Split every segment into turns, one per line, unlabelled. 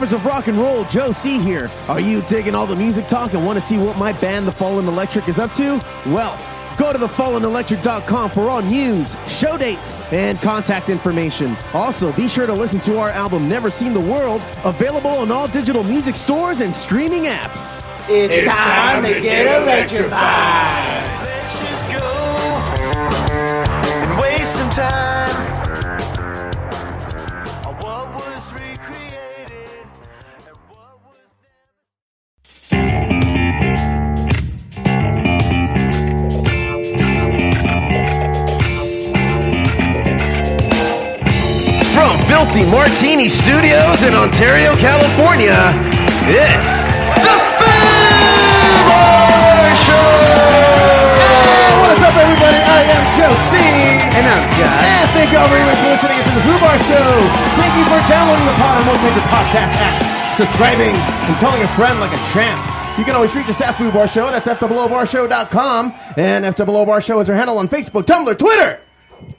lovers of rock and roll, Joe C here. Are you digging all the music talk and want to see what my band, The Fallen Electric, is up to? Well, go to thefallenelectric.com for all news, show dates, and contact information. Also, be sure to listen to our album, Never Seen the World, available on all digital music stores and streaming apps.
It's time to get electrified.
Let's just go and waste some time on what was recreated and what was
From Filthy Martini Studios in Ontario, California, it's the Foos Show! What's up, everybody? I am Joe C.
And I'm Josh.
And thank you all very much for listening to the Foos Show. Thank you for downloading the pod on most major podcast apps, subscribing, and telling a friend like a champ. You can always reach us at Foos Show. That's FOOBarshow.com. And FOOBar Show is our handle on Facebook, Tumblr, Twitter,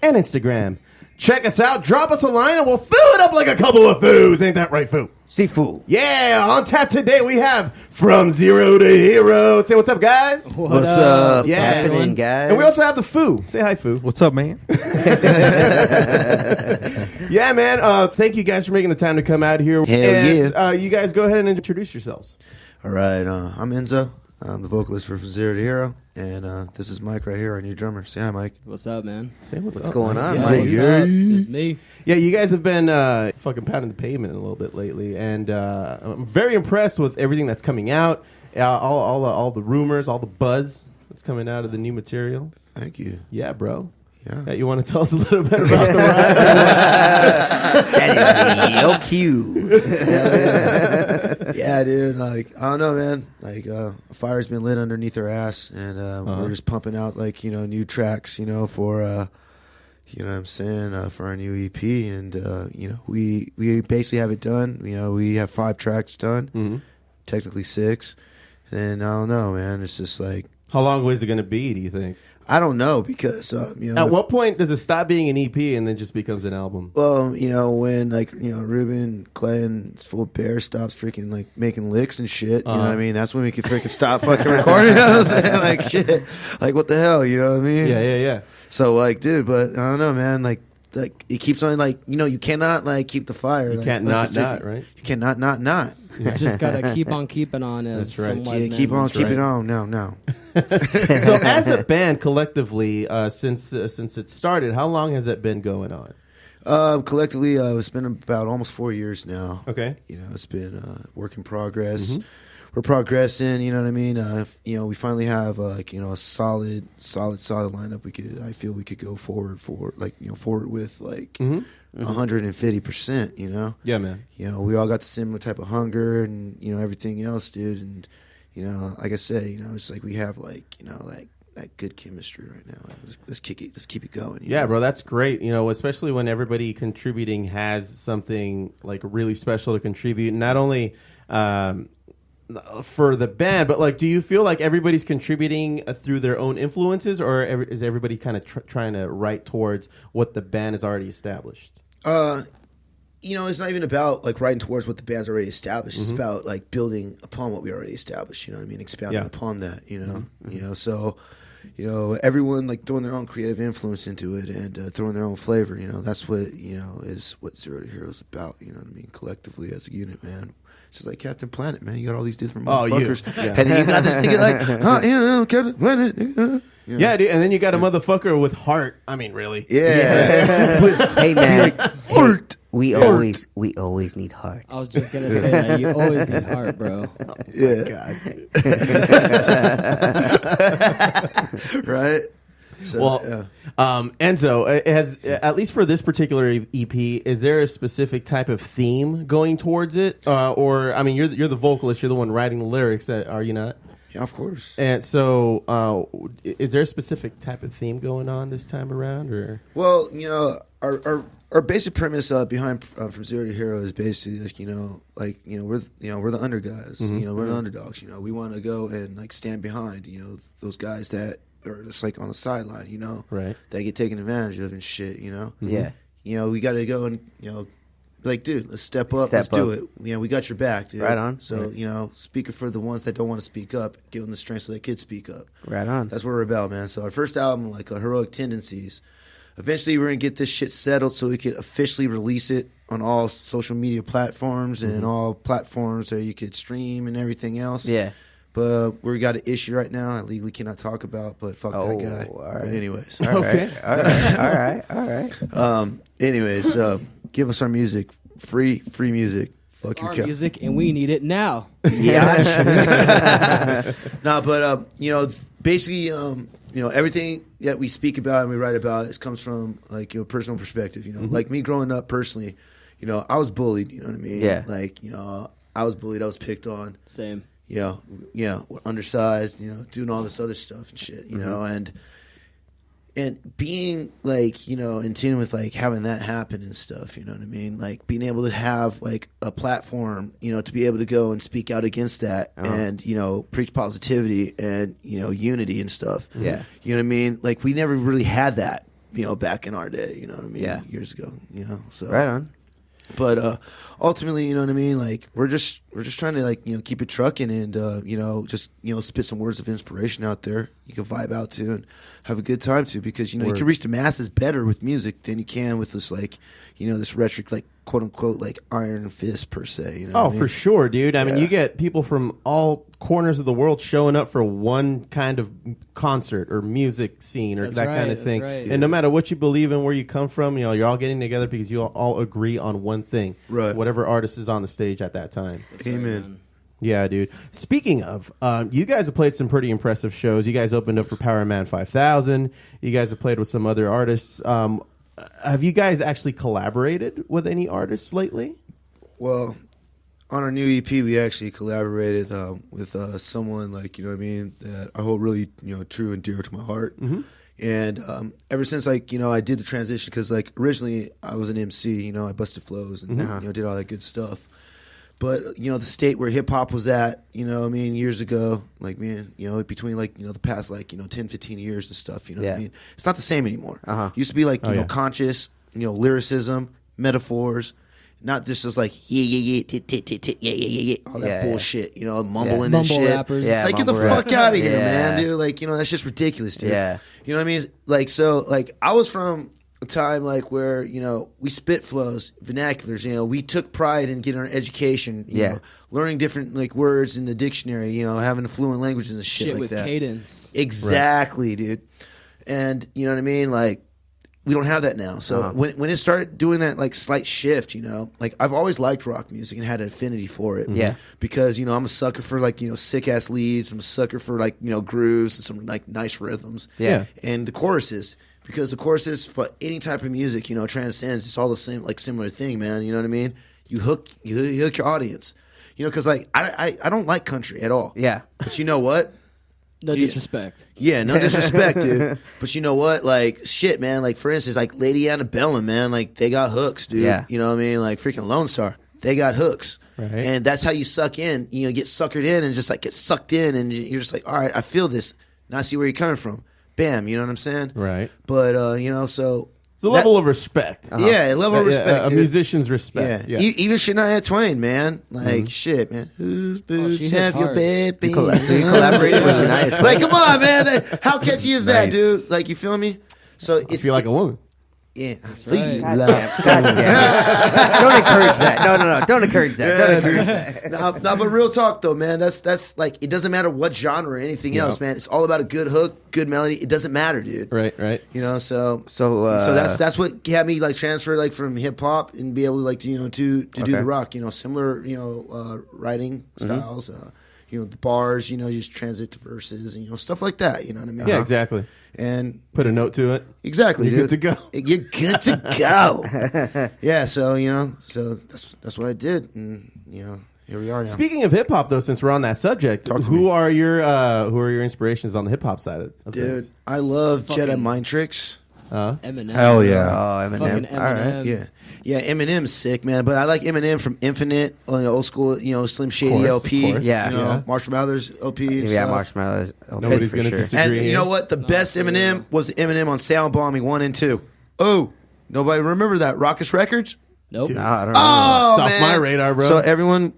and Instagram. Check us out, drop us a line, and we'll fill it up like a couple of foos. Ain't that right, Foo?
Sifu.
Yeah, on tap today we have From Zero to Hero. Say what's up, guys.
What's up?
Yeah.
What's happening, guys?
And we also have the Foo. Say hi, Foo.
What's up, man?
Yeah, man. Thank you guys for making the time to come out here.
Hell
yeah. You guys go ahead and introduce yourselves.
All right, I'm Enzo. I'm the vocalist for From Zero to Hero, and this is Mike right here, our new drummer. Say hi, Mike.
What's up, man?
Say what's
What's
up,
going on,
Yeah,
Mike?
what's up? It's me.
Yeah, you guys have been fucking pounding the pavement a little bit lately, and I'm very impressed with everything that's coming out. All the rumors, all the buzz that's coming out of the new material.
Thank you.
Yeah, bro.
Yeah.
You want to tell us a little bit about the ride?
That is your cue.
Yeah, dude. Like, I don't know, man. Like, a fire's been lit underneath our ass, and we're just pumping out, like, new tracks, for, you know what I'm saying, for our new EP. And, we basically have it done. We have 5 tracks done, technically 6. And I don't know, man. It's just like...
How long is it going to be, do you think?
I don't know, because,
At what point does it stop being an EP and then just becomes an album?
Well, when, Ruben, Clay, and Full Bear stops freaking, making licks and shit, you know what I mean? That's when we can freaking stop fucking recording. You know what I'm saying? Like, shit. Like, what the hell, you know what I mean?
Yeah.
So, dude, but I don't know, man. Like, it keeps on, you cannot, keep the fire.
You can't not, right?
You cannot not.
You just gotta keep on keeping on. As
That's right.
some wise
Yeah,
man
keep on
once
keeping
said.
on. No.
So as a band collectively, since it started, how long has it been going on?
Collectively, it's been about almost 4 years now.
Okay.
It's been work in progress. We're progressing, you know what I mean? We finally have a solid lineup. I feel we could go forward with 150%,
Yeah, man.
We all got the similar type of hunger and everything else, dude. And like I said, it's like we have that good chemistry right now. Let's kick it. Let's keep it going.
Yeah, bro, that's great. Especially when everybody contributing has something really special to contribute. Not only for the band, but do you feel like everybody's contributing through their own influences, or is everybody kind of trying to write towards what the band has already established?
It's not even about writing towards what the band's already established. It's about building upon what we already established. You know what I mean? Expounding upon that. So everyone throwing their own creative influence into it and throwing their own flavor. That's what is what Zero to Hero is about. You know what I mean? Collectively as a unit, man. It's just like Captain Planet, man. You got all these different motherfuckers, and then you got this nigga Captain Planet.
Yeah, dude, and then you got a motherfucker with heart. I mean, really?
Yeah.
Hey, man.
Heart.
We always need heart.
I was just gonna say that you always need heart, bro.
Yeah. Right. So,
Enzo, it has, at least for this particular EP, is there a specific type of theme going towards it? Or, I mean, you're the vocalist, you're the one writing the lyrics, are you not?
Yeah, of course.
And so, is there a specific type of theme going on this time around, or?
Well, our basic premise behind From Zero to Hero is basically we're the under guys. We're the underdogs. We want to go and stand behind those guys that are just on the sideline.
Right.
That get taken advantage of and shit.
Yeah.
We got to go and like, dude, let's step up. Let's do it. Yeah, we got your back, dude.
Right on.
So, you know, speaking for the ones that don't want to speak up, give them the strength so they could speak up.
Right on.
That's what we're about, man. So our first album, like Heroic Tendencies, eventually we're going to get this shit settled so we could officially release it on all social media platforms and all platforms that you could stream and everything else.
Yeah.
But we got an issue right now I legally cannot talk about, but fuck that guy.
All right.
But anyways.
All right.
Anyways, give us our music. Free music. Fuck your
Our
cow.
music, and we need it now.
Yeah.
No, but you know, basically, you know, everything that we speak about and we write about comes from like, you know, personal perspective. You know, like me growing up personally, you know, I was bullied. You know what I mean?
Yeah.
Like, you know, I was bullied. I was picked on.
Same.
You know, undersized. You know, doing all this other stuff and shit. You know, and being like, you know, in tune with like having that happen and stuff, you know what I mean? Like being able to have like a platform, you know, to be able to go and speak out against that and, you know, preach positivity and, you know, unity and stuff.
Yeah.
You know what I mean? Like we never really had that, you know, back in our day, you know what I mean?
Yeah.
Years ago, you know, so.
Right on.
But ultimately, you know what I mean? Like we're just trying to like, you know, keep it trucking and you know, just, you know, spit some words of inspiration out there you can vibe out to and have a good time to, because you know you can reach the masses better with music than you can with this like, you know, this rhetoric like quote unquote like iron fist per se. You know what I mean?
For sure, dude. I mean, you get people from all corners of the world showing up for one kind of concert or music scene or
That's
that
right,
kind of
that's
thing.
right.
And no matter what you believe in, where you come from, you know, you're all getting together because you all agree on one thing.
Right.
It's whatever artist is on the stage at that time.
Amen.
Yeah, dude. Speaking of, you guys have played some pretty impressive shows. You guys opened up for Power Man 5000. You guys have played with some other artists. Have you guys actually collaborated with any artists lately?
Well, on our new EP, we actually collaborated with someone like, you know what I mean, that I hold really, you know, true and dear to my heart. And ever since, like, you know, I did the transition, because like originally I was an MC, you know, I busted flows and you know, did all that good stuff. But, you know, the state where hip hop was at, you know, I mean, years ago, like, man, you know, between like, you know, the past like, you know, 10, 15 years and stuff, you know what I mean? It's not the same anymore. Used to be like, you know, conscious, you know, lyricism, metaphors, not just as like, yeah, all that bullshit, you know, mumbling and
Mumble
shit.
rappers.
Yeah,
It's like, get the
mumble
fuck out of here,
Yeah.
man, dude. Like, you know, that's just ridiculous, dude.
Yeah.
You know what I mean? Like, so, like, I was from a time like where, you know, we spit flows, vernaculars, you know, we took pride in getting our education, you know, learning different like words in the dictionary, you know, having fluent languages and shit like
with
that.
cadence.
Exactly, dude. And you know what I mean? Like, we don't have that now. So when it started doing that like slight shift, you know, like I've always liked rock music and had an affinity for it.
Yeah.
Because, you know, I'm a sucker for like, you know, sick ass leads. I'm a sucker for like, you know, grooves and some like nice rhythms.
Yeah.
And the choruses. Because the choruses for any type of music, you know, transcends. It's all the same, like similar thing, man. You know what I mean? You hook your audience. You know, because like I don't like country at all.
Yeah.
But you know what?
No disrespect.
Yeah, no disrespect, dude. But you know what? Like, shit, man. Like, for instance, like Lady Antebellum, man. Like, they got hooks, dude.
Yeah.
You know what I mean? Like, freaking Lone Star. They got hooks.
Right.
And that's how you suck in. You know, get suckered in and just, like, get sucked in. And you're just like, all right, I feel this. Now I see where you're coming from. Bam, you know what I'm saying?
Right.
But, you know, so...
It's a level of respect.
Yeah, a level of respect,
a
dude.
musician's respect.
Yeah.
Yeah.
Even Shania Twain, man. Like, shit, man. Whose boots
she hits
have your
hard.
bed been?
So you collaborated with Shania Twain.
Like, come on, man. How catchy is that,
Nice.
dude? Like, you feel me? So
I feel like a woman.
Yeah,
right.
God damn it. Don't encourage that. No. Don't encourage that. Don't encourage that.
No, but real talk though, man. That's like, it doesn't matter what genre or anything else, man. It's all about a good hook, good melody. It doesn't matter, dude.
Right.
You know, so
So
that's what had me like transfer like from hip hop and be able to like to, you know, to do the rock. You know, similar, you know, writing styles. You know, the bars. You know, you just transit to verses and, you know, stuff like that. You know what I mean?
Yeah, exactly.
And
Put a note to it.
exactly,
You're
dude.
good to go.
You're good to go. Yeah, so you know, so that's what I did, and you know, here we are now.
Speaking of hip hop, though, since we're on that subject, who are your inspirations on the hip hop side of
Dude,
things?
I love Jedi Mind Tricks.
Eminem.
Hell yeah.
Oh, Eminem.
Fucking Eminem.
All right.
Yeah, Eminem's sick, man. But I like Eminem from Infinite, old school, you know, Slim Shady
Of
LP.
course.
Yeah.
You know,
Yeah.
Marshall Mathers LP. And
Yeah,
stuff.
Marshmallows.
Nobody's
for
gonna
sure.
disagree.
And
here.
you know what? The best Eminem was the Eminem on Sound Bombing 1 and 2. Oh, nobody remember that? Raucous Records?
Nope.
Dude.
I don't know.
Oh,
It's off
man.
my radar, bro.
So everyone,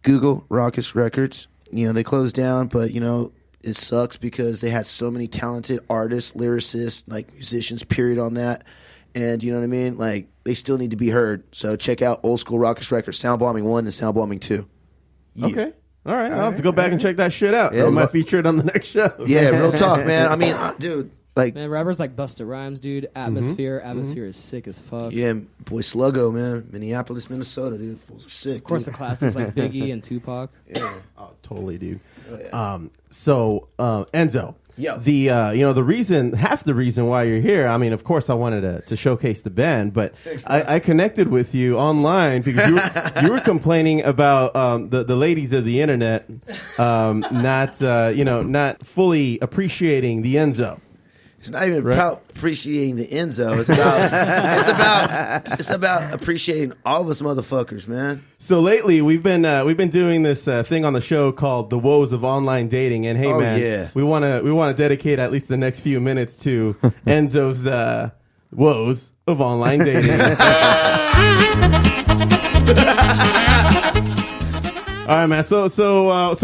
Google Raucous Records. You know, they closed down, but you know, it sucks because they had so many talented artists, lyricists, like musicians, period, on that. And you know what I mean? Like, they still need to be heard. So check out old school Raucous Records, Sound Bombing 1 and Sound Bombing 2. Yeah.
Okay. All right. I'll have to go back and check that shit out.
Yeah.
I might feature it on the next show.
Yeah, real talk, man. I mean, dude, like,
Man, rappers like Busta Rhymes, dude. Atmosphere. Atmosphere is sick as fuck.
yeah, boy Sluggo, man. Minneapolis, Minnesota, dude. Fools are sick.
Of course, the classics like Biggie and Tupac.
Oh, totally, dude.
yeah.
So Enzo,
Yeah.
the reason, half the reason why you're here, I mean, of course, I wanted to showcase the band, but I connected with you online because you were complaining about the ladies of the internet not fully appreciating the Enzo.
It's not even about appreciating the Enzo. It's about appreciating all of us motherfuckers, man.
So lately, we've been doing this thing on the show called the Woes of Online Dating, and hey,
Oh,
man,
yeah.
we want to dedicate at least the next few minutes to Enzo's woes of online dating. All right, man. So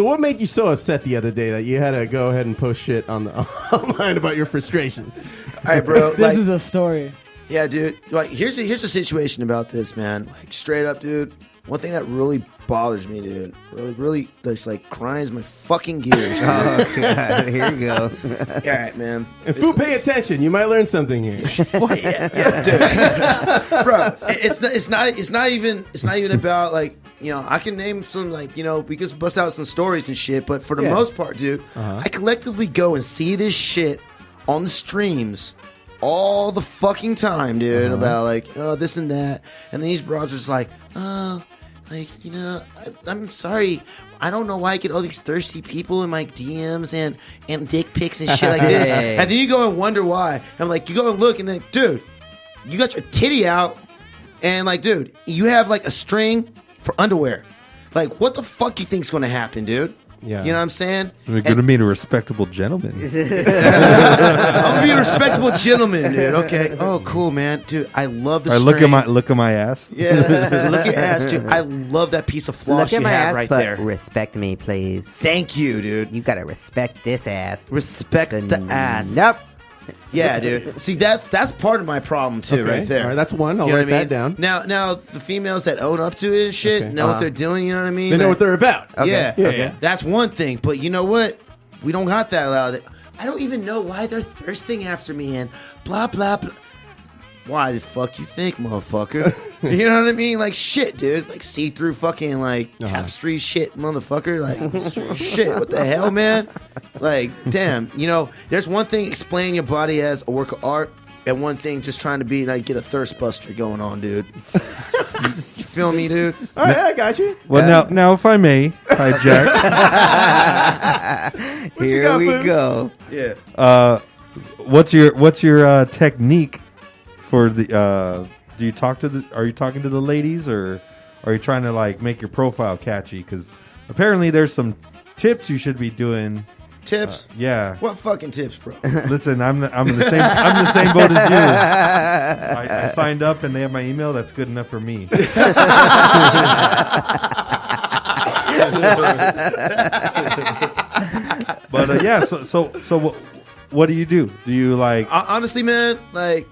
what made you so upset the other day that you had to go ahead and post shit on the online about your frustrations?
All right, bro.
This is a story.
Yeah, dude. Like, here's the situation about this, man. Like, straight up, dude. One thing that really bothers me, dude. Really, just like grinds my fucking gears. Dude.
Oh, God. Here you go.
All right, man.
If you pay attention, you might learn something here.
Yeah, dude. Bro, it's not even about like, you know, I can name some, like, you know, we can bust out some stories and shit, but for the most part, dude, I collectively go and see this shit on the streams all the fucking time, dude, about like, oh, this and that, and then these bros are just like, oh, like, you know, I'm sorry, I don't know why I get all these thirsty people in my DMs and dick pics and shit like this,
Hey.
and then you go and wonder why. I'm like, you go and look, and then, dude, you got your titty out, and like, dude, you have like a string for underwear. Like, what the fuck you think's gonna happen, dude?
Yeah.
You know what I'm saying?
You're going to meet a respectable gentleman.
I'm gonna be a respectable gentleman, dude. Okay. Oh, cool, man, dude. I love the
All right,
string.
look at my ass.
Yeah, look at your ass, dude. I love that piece of floss
Look at
you
my
have
ass,
right
but
there.
respect me, please.
Thank you, dude.
You gotta respect this ass.
Respect the ass.
Nope.
Yeah, dude. See, that's part of my problem too,
Okay.
right there.
All right, that's one. I'll
You know
write
what I
that down.
Now, the females that own up to it and shit
Okay.
know what they're doing. You know what I mean?
They know
Like-
what they're about.
Okay.
Yeah,
Yeah.
that's one thing. But you know what? We don't got that allowed. I don't even know why they're thirsting after me and blah blah blah. Why the fuck you think, motherfucker? You know what I mean? Like, shit, dude. Like, see-through fucking, like, tapestry shit, motherfucker. Like, shit, what the hell, man? Like, damn. You know, there's one thing explaining your body as a work of art, and one thing just trying to be, like, get a thirst buster going on, dude. You feel me, dude?
All right, I got you.
Well, now, if I may, hijack.
Here
got,
we
Foos?
go.
Yeah.
What's your technique for the? Are you talking to the ladies, or are you trying to like make your profile catchy? Because apparently there's some tips you should be doing.
Tips?
Yeah.
What fucking tips, bro?
Listen, I'm the same boat as you. I signed up and they have my email. That's good enough for me. But yeah, so what do you do? Do you like?
Honestly, man, like,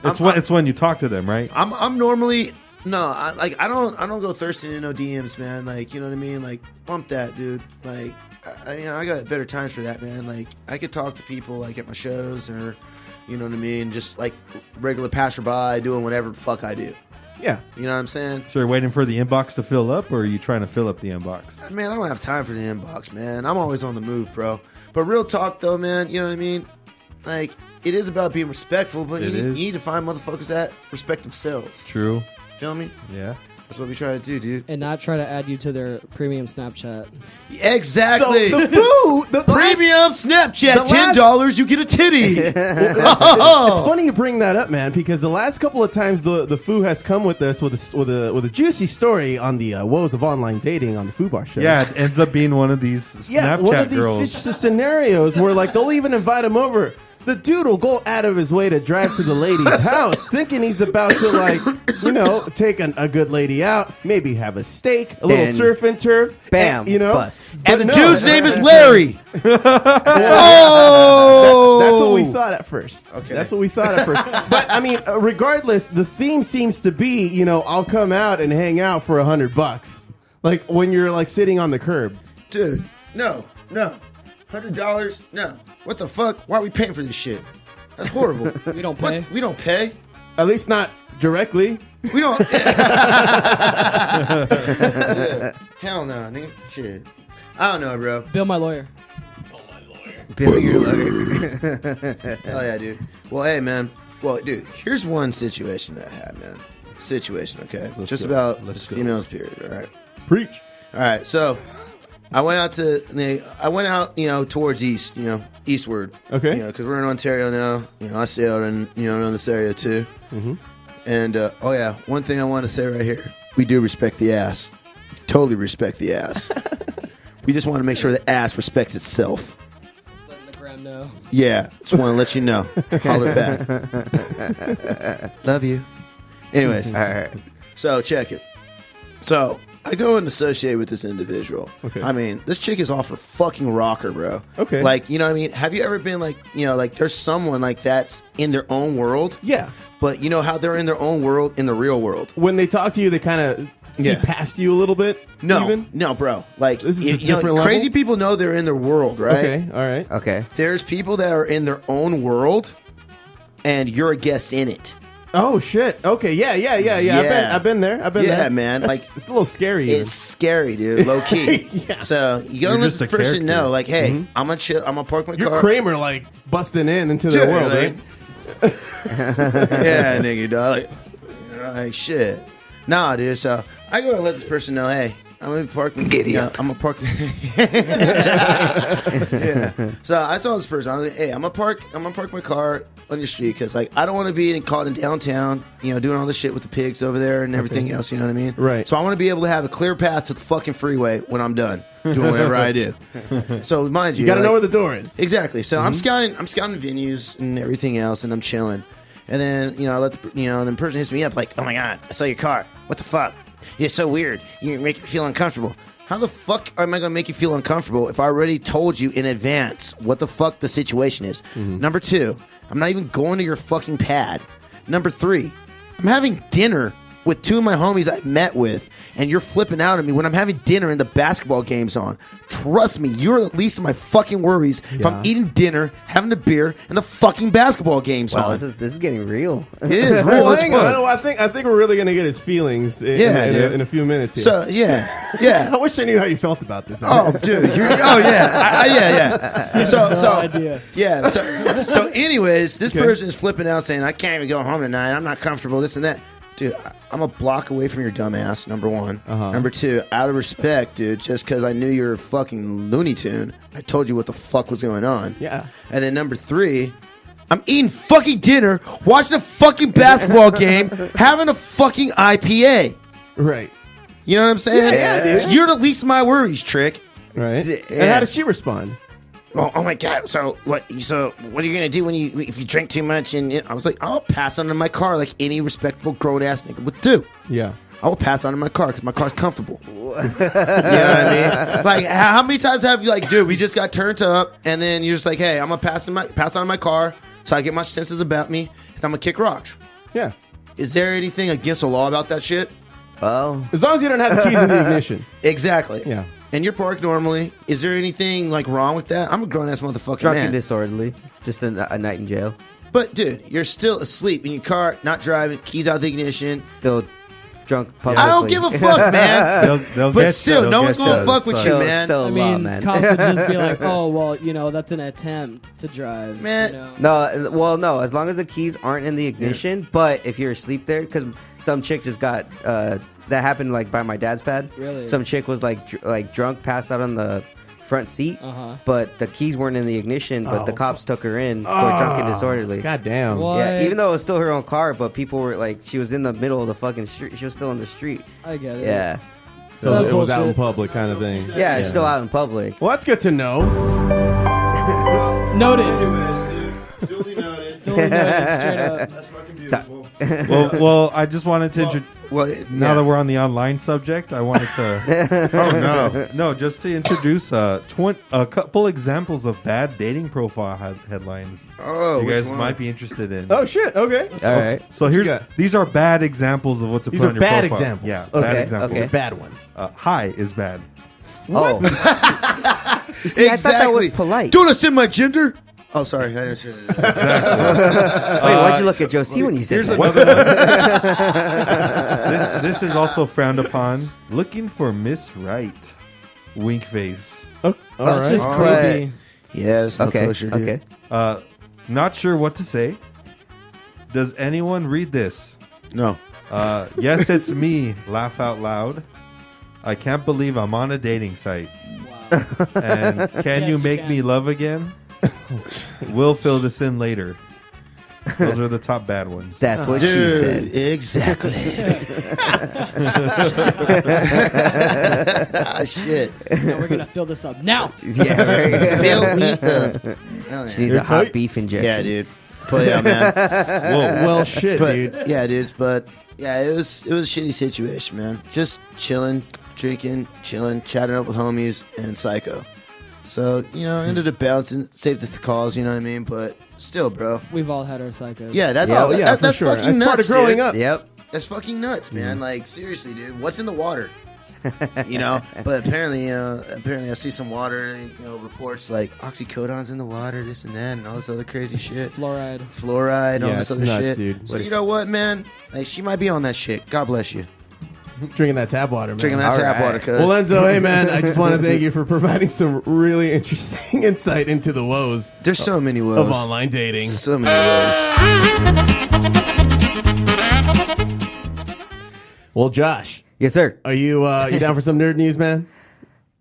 It's when you talk to them, right?
I'm normally I don't go thirsting in no DMs, man. Like, you know what I mean? Like, bump that, dude. Like, I got better times for that, man. Like, I could talk to people like at my shows or, you know what I mean, just like regular passerby doing whatever the fuck I do.
Yeah.
You know what I'm saying?
So you're waiting for the inbox to fill up, or are you trying to fill up the inbox?
Man, I don't have time for the inbox, man. I'm always on the move, bro. But real talk, though, man, you know what I mean? Like, it is about being respectful, but you need to find motherfuckers that respect themselves.
True.
Feel me?
Yeah.
That's what we try to do, dude.
And not try to add you to their premium Snapchat.
Exactly.
So the food, the
Premium Snapchat, $10, you get a titty.
It's funny you bring that up, man, because the last couple of times the Foo has come with us with a juicy story on the woes of online dating on the Foo Bar Show.
Yeah, it ends up being one of these Snapchat
one of these
girls.
scenarios where like they'll even invite him over the dude will go out of his way to drive to the lady's house thinking he's about to, like, you know, take a good lady out, maybe have a steak, a little
Then,
surf and turf.
bam,
and, you know.
bus.
And the
no.
dude's name is Larry.
That's what we thought at first.
Okay.
That's what we thought at first. But I mean, regardless, the theme seems to be, you know, I'll come out and hang out for $100. Like when you're like sitting on the curb.
Dude, no. $100? No. What the fuck? Why are we paying for this shit? That's horrible.
We don't pay.
What? We don't pay.
At least not directly.
We don't. Hell no, nigga. Shit. I don't know, bro.
Bill, my lawyer.
Bill, your lawyer.
Hell yeah, dude. Well, hey, man. Well, dude, here's one situation that I had, man. Situation, okay? Just
go.
about
Let's
just
go.
females, period, all right?
Preach.
All right, so I went out, you know, towards east, you know, eastward.
Okay.
You know, because we're in Ontario now. You know, I sailed in, you know, in this area too. Mm-hmm. And, oh yeah, one thing I want to say right here. We do respect the ass. We totally respect the ass. We just want to make sure the ass respects itself.
Letting the gram know.
Yeah, just want to let you know. Holler back. Love you. Anyways,
All right.
so check it. So I go and associate with this individual.
Okay.
I mean, this chick is off her fucking rocker, bro.
Okay.
Like, you know what I mean? Have you ever been like, you know, like there's someone like that's in their own world,
Yeah.
but you know how they're in their own world in the real world?
When they talk to you, they kind of see
Yeah.
past you a little bit.
No,
Even?
no, bro. Like,
This is a
you know,
different level?
crazy people know they're in their world, right?
Okay. All right.
Okay.
There's people that are in their own world, and you're a guest in it.
Oh shit. Okay. Yeah.
Yeah.
I've been there.
Yeah, man.
That's-
Like,
it's a little scary. even.
It's scary, dude. Low key.
Yeah.
So you go and let
just
this
a
person
character.
know, like, hey, I'm gonna chill. I'm gonna park my
You're
car.
Kramer, like busting in into
Dude,
their world,
like-
right?
Yeah, nigga, dog. Like shit. Nah, dude. So I go and let this person know, hey, I'm gonna park. I'm gonna park. Yeah. So I saw this person. I was like, hey, I'm gonna park my car on your street because, like, I don't want to be caught in downtown, you know, doing all this shit with the pigs over there and everything else. You know what I mean?
Right.
So I want to be able to have a clear path to the fucking freeway when I'm done doing whatever I do. So mind you,
You got to know
like-
where the door is.
Exactly. So I'm scouting venues and everything else, and I'm chilling. And then, you know, I let the, you know, and then the person hits me up like, "Oh my god, I saw your car. What the fuck? You're so weird. You make me feel uncomfortable." How the fuck am I gonna make you feel uncomfortable if I already told you in advance what the fuck the situation is? Number 2, I'm not even going to your fucking pad. Number 3, I'm having dinner with 2 of my homies I met with, and you're flipping out at me when I'm having dinner and the basketball game's on. Trust me, you're the least of my fucking worries if I'm eating dinner, having a beer, and the fucking basketball game's
Wow,
on.
this is getting real.
It is real
Well,
as
hang
fuck.
on. I think we're really gonna get his feelings in a few minutes here.
So yeah.
I wish I knew how you felt about this.
Oh, dude. Yeah. So
No idea.
yeah. So anyways, this person is flipping out saying, "I can't even go home tonight. I'm not comfortable. This and that." Dude, I'm a block away from your dumb ass, number 1. Number 2, out of respect, dude, just because I knew you're a fucking Looney Tune, I told you what the fuck was going on.
Yeah.
And then number 3, I'm eating fucking dinner, watching a fucking basketball game, having a fucking IPA.
Right.
You know what I'm saying?
Yeah, dude.
You're the least of my worries, Trick.
Right.
Yeah.
And how did she respond?
Oh my god! So what are you gonna do if you drink too much? And I was like, I'll pass on in my car like any respectable grown ass nigga would do.
Yeah.
I will pass on in my car because my car's comfortable. You know what I mean? Like, how many times have you like, dude, we just got turned up, and then you're just like, hey, I'm gonna pass on in my car so I get my senses about me, and I'm gonna kick rocks.
Yeah.
Is there anything against the law about that shit?
Well,
As long as you don't have the keys in the ignition.
Exactly.
Yeah.
And you're parked normally. Is there anything like wrong with that? I'm a grown ass motherfucker,
drunk
man.
and disorderly. Just a night in jail.
But dude, you're still asleep in your car, not driving, keys out the ignition.
Still drunk publicly.
I don't give a fuck, man.
They'll
But
get
still,
you.
no
They'll
one's
get
gonna
you.
fuck with you, man.
Still
I
a law,
mean,
man.
cops would just be like, "Oh, well, you know, that's an attempt to drive."
Man.
you know?
No, as long as the keys aren't in the ignition, but if you're asleep there, because some chick just got, that happened like by my dad's pad.
Really?
Some chick was like drunk, passed out on the front seat,
Uh-huh.
but the keys weren't in the ignition, but the
Oh,
cops took her in for drunk and disorderly.
God damn.
What?
Yeah, even though it was still her own car, but people were like, she was in the middle of the fucking street. She was still in the street.
I get it.
Yeah.
So
That's
it was out in
bullshit.
public kind of thing.
Yeah, it's still out in public.
Well, that's good to know.
Noted.
Duly noted.
Totally noted, straight up.
That's fucking
So-
beautiful. well, I just wanted to now
yeah.
that we're on the online subject, I wanted to
Oh no.
just to introduce a couple examples of bad dating profile headlines.
Oh,
you
which
guys
one?
might be interested in.
Oh shit. Okay.
All right.
So
you
here's
got?
these are bad examples of what to
These
put
are
on your
bad
profile.
examples.
Yeah,
Okay,
bad examples.
okay.
Bad ones.
Hi is bad.
Oh. You see, I thought that was polite.
Don't assume my gender. Oh, sorry. I didn't say that.
Wait, why'd you look at Josie when you said
Here's
that?
another one. This is also frowned upon. Looking for Miss Right. Wink face.
Oh, all
That's
right.
just
All
creepy.
Yeah, it's no
Okay.
kosher, dude.
Okay.
Not sure what to say. Does anyone read this?
No.
Yes, it's me. Laugh out loud. I can't believe I'm on a dating site.
Wow.
And can
Yes,
you
you
make
can.
me love again? We'll fill this in later. Those are the top bad ones.
That's what she said.
Exactly. Ah, shit.
No, we're gonna fill this up now.
Yeah, right.
Fill me up. Hell
She needs
yeah.
a hot beef injection.
Yeah, dude. But yeah, man.
Well, shit,
But
dude.
yeah, dude. But yeah, it was a shitty situation, man. Just chilling, drinking, chilling, chatting up with homies, and psycho. So ended up bouncing, saved the calls. You know what I mean? But still, bro.
We've all had our psychos.
Yeah, that's
Oh, yeah, for
that's
sure.
fucking
That's
nuts,
part of growing
dude.
up.
Yep.
That's fucking nuts, man. Like seriously, dude. What's in the water? But apparently I see some water. Reports like oxycodone's in the water, this and that, and all this other crazy shit.
Fluoride.
Fluoride, all
Yeah,
this
it's
other
nuts,
shit.
dude.
So you know what, man? Like she might be on that shit. God bless you.
Drinking that tap water, man.
Drinking that
All
tap
right.
water, cuz.
Well, Enzo, hey man, I just want to thank you for providing some really interesting insight into the woes
There's so many
of
woes.
online dating.
So many woes.
Well, Josh,
Yes, sir.
are you down for some nerd news, man?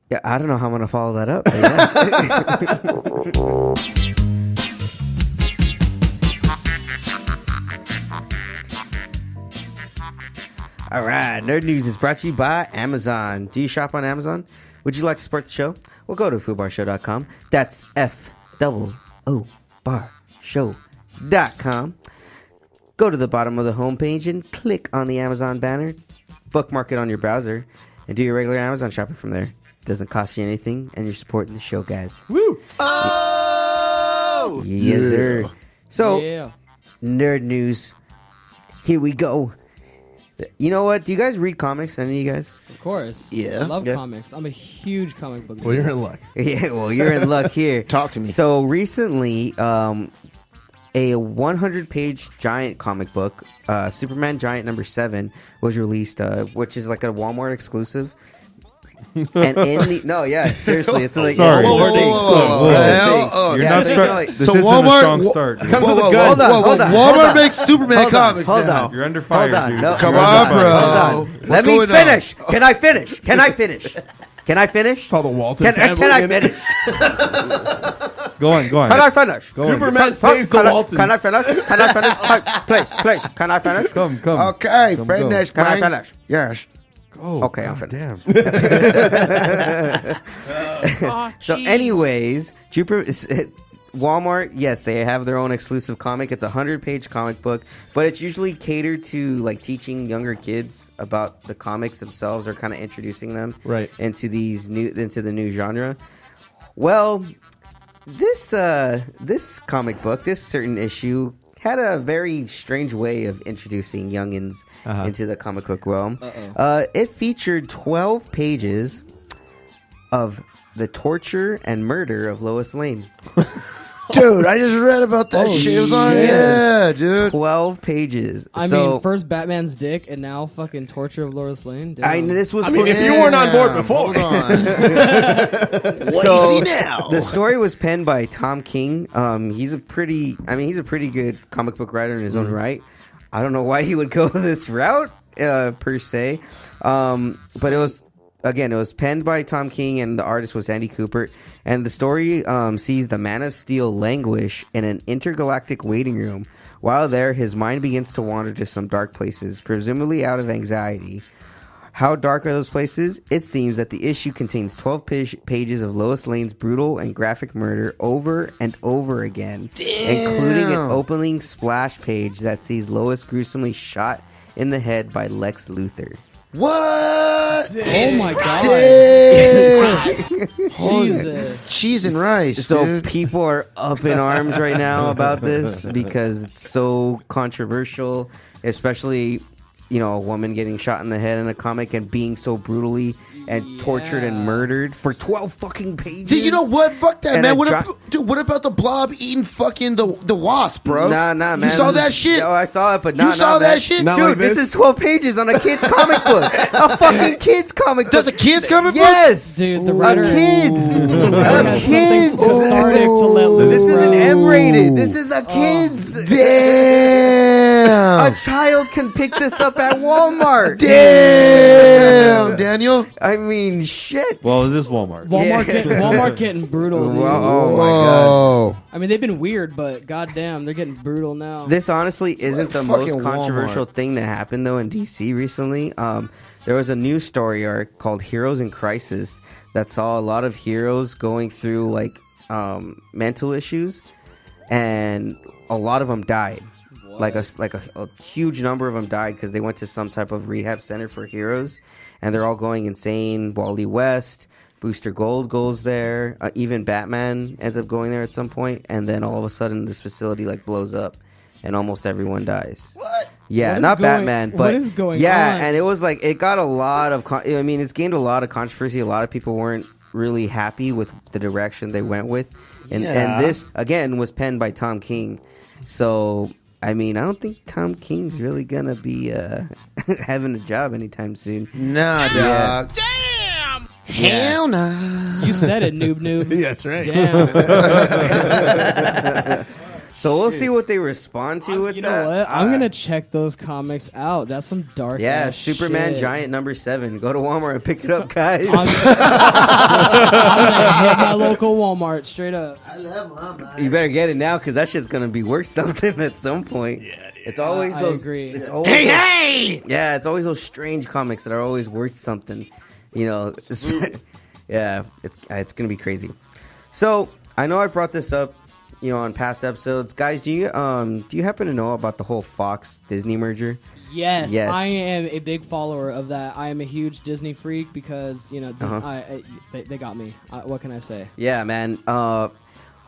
Yeah, I don't know how I'm gonna follow that up. But yeah. All right, Nerd News is brought to you by Amazon. Do you shop on Amazon? Would you like to support the show? Well, go to FooBarShow.com. That's FOOBARShow.com. Go to the bottom of the homepage and click on the Amazon banner. Bookmark it on your browser and do your regular Amazon shopping from there. Doesn't cost you anything, and you're supporting the show, guys.
Woo!
Oh!
Yes, sir. So,
Yeah.
Nerd News. Here we go. You know what? Do you guys read comics? Any of you guys?
Of course.
Yeah.
I love
Yeah.
comics. I'm a huge comic book.
Well, you're
nerd.
in luck.
Yeah, well, you're in luck here.
Talk to me.
So recently, a 100-page giant comic book, Superman Giant number 7, was released, which is like a Walmart exclusive. And in the seriously, it's like
Sorry.
it's a
Whoa,
big
whoa,
exclusive.
whoa,
It's a
whoa.
big-
Oh,
You're
yeah,
not
so you
start-
know, like-
this
So
isn't
Walmart-
a strong start. dude.
Comes with a
Whoa,
gun.
hold on, hold on.
Walmart makes Superman comics
hold
now.
on.
You're under fire,
Hold on,
dude.
no,
Come
you're
on,
under fire.
bro.
Hold on.
What's
Let me
going on?
finish. Can I finish? Can I finish? Can I finish?
It's all the Walton
Can
family.
I finish?
Go on.
Can I finish?
Go on.
Superman saves the Waltons.
Can I finish? Can I finish? Please. Can I finish?
Come.
Okay,
Come
finish,
Can I
Brian.
finish?
Yes.
Oh,
Okay, I'm
God
finished.
damn.
So, anyways, Walmart, yes, they have their own exclusive comic. It's a 100-page comic book, but it's usually catered to like teaching younger kids about the comics themselves, or kind of introducing them
Right.
into the new genre. Well, this comic book, this certain issue, had a very strange way of introducing youngins into the comic book realm. It featured 12 pages of the torture and murder of Lois Lane.
Dude, I just read about that shit. It was on, yeah, dude.
12 pages.
I
So,
mean, first Batman's dick, and now fucking torture of Lois Lane. Damn.
this was
I mean,
supposed
if you weren't on board before.
Hold on. What
So,
do you see now?
the story was penned by Tom King. He's a pretty good comic book writer in his own right. I don't know why he would go this route per se, but it was penned by Tom King, and the artist was Andy Cooper. And the story sees the Man of Steel languish in an intergalactic waiting room. While there, his mind begins to wander to some dark places, presumably out of anxiety. How dark are those places? It seems that the issue contains 12 pages of Lois Lane's brutal and graphic murder over and over again, including an opening splash page that sees Lois gruesomely shot in the head by Lex Luthor.
What?
Oh my god. Jesus.
Cheese and rice.
So
dude.
people are up in arms right now about this because it's so controversial, especially, you know, a woman getting shot in the head in a comic and being so brutally and tortured and murdered for 12 fucking pages.
Dude, you know what? Fuck that,
And
man.
a
What about the Blob eating fucking the wasp, bro?
Nah, man.
You saw that shit?
Oh, I saw it, but
You saw that shit?
Not
Dude,
like
this
this?
is 12 pages on a kid's comic book. A fucking kid's comic book.
Does a kid's comic book?
Yes.
Dude, the
a
writer
kid's.
the writer
A
had something
kid's.
cathartic to let loose.
This isn't
bro.
M-rated. This is a kid's.
Damn.
A child can pick this up at Walmart.
Damn, Daniel.
I mean, shit.
Well, it is Walmart.
Walmart getting brutal, dude.
Oh my god.
I mean, they've been weird, but goddamn, they're getting brutal now.
This honestly isn't the most
Fucking
controversial
Walmart.
thing that happened though in DC recently. There was a news story arc called Heroes in Crisis that saw a lot of heroes going through like mental issues, and a lot of them died. Like a huge number of them died because they went to some type of rehab center for heroes, and they're all going insane. Wally West, Booster Gold goes there. Even Batman ends up going there at some point, and then all of a sudden this facility like blows up, and almost everyone dies.
What?
Yeah,
What is
not
going-
Batman, but
what is going
yeah,
on?
and it was like it got a lot of. I mean, it's gained a lot of controversy. A lot of people weren't really happy with the direction they went with, and this again was penned by Tom King. So I mean, I don't think Tom King's really gonna be having a job anytime soon.
Nah, dog.
Damn!
Hell no.
You said it, noob.
That's right.
Damn.
So we'll see what they respond to with
You
that.
know what? I'm gonna check those comics out. That's some dark.
Yeah,
ass
Superman
shit.
Giant #7. Go to Walmart and pick it up, guys.
I'm gonna hit my local Walmart straight up.
You better get it now because that shit's gonna be worth something at some point. Yeah, dude. It's always
I
those.
agree.
It's always
Hey!
Yeah, it's always those strange comics that are always worth something. You know. Yeah, it's gonna be crazy. So I know I brought this up, you know, on past episodes, guys. Do you happen to know about the whole Fox Disney merger?
Yes,
Yes.
I am a big follower of that. I am a huge Disney freak because you know they got me. What can I say?
Yeah, man.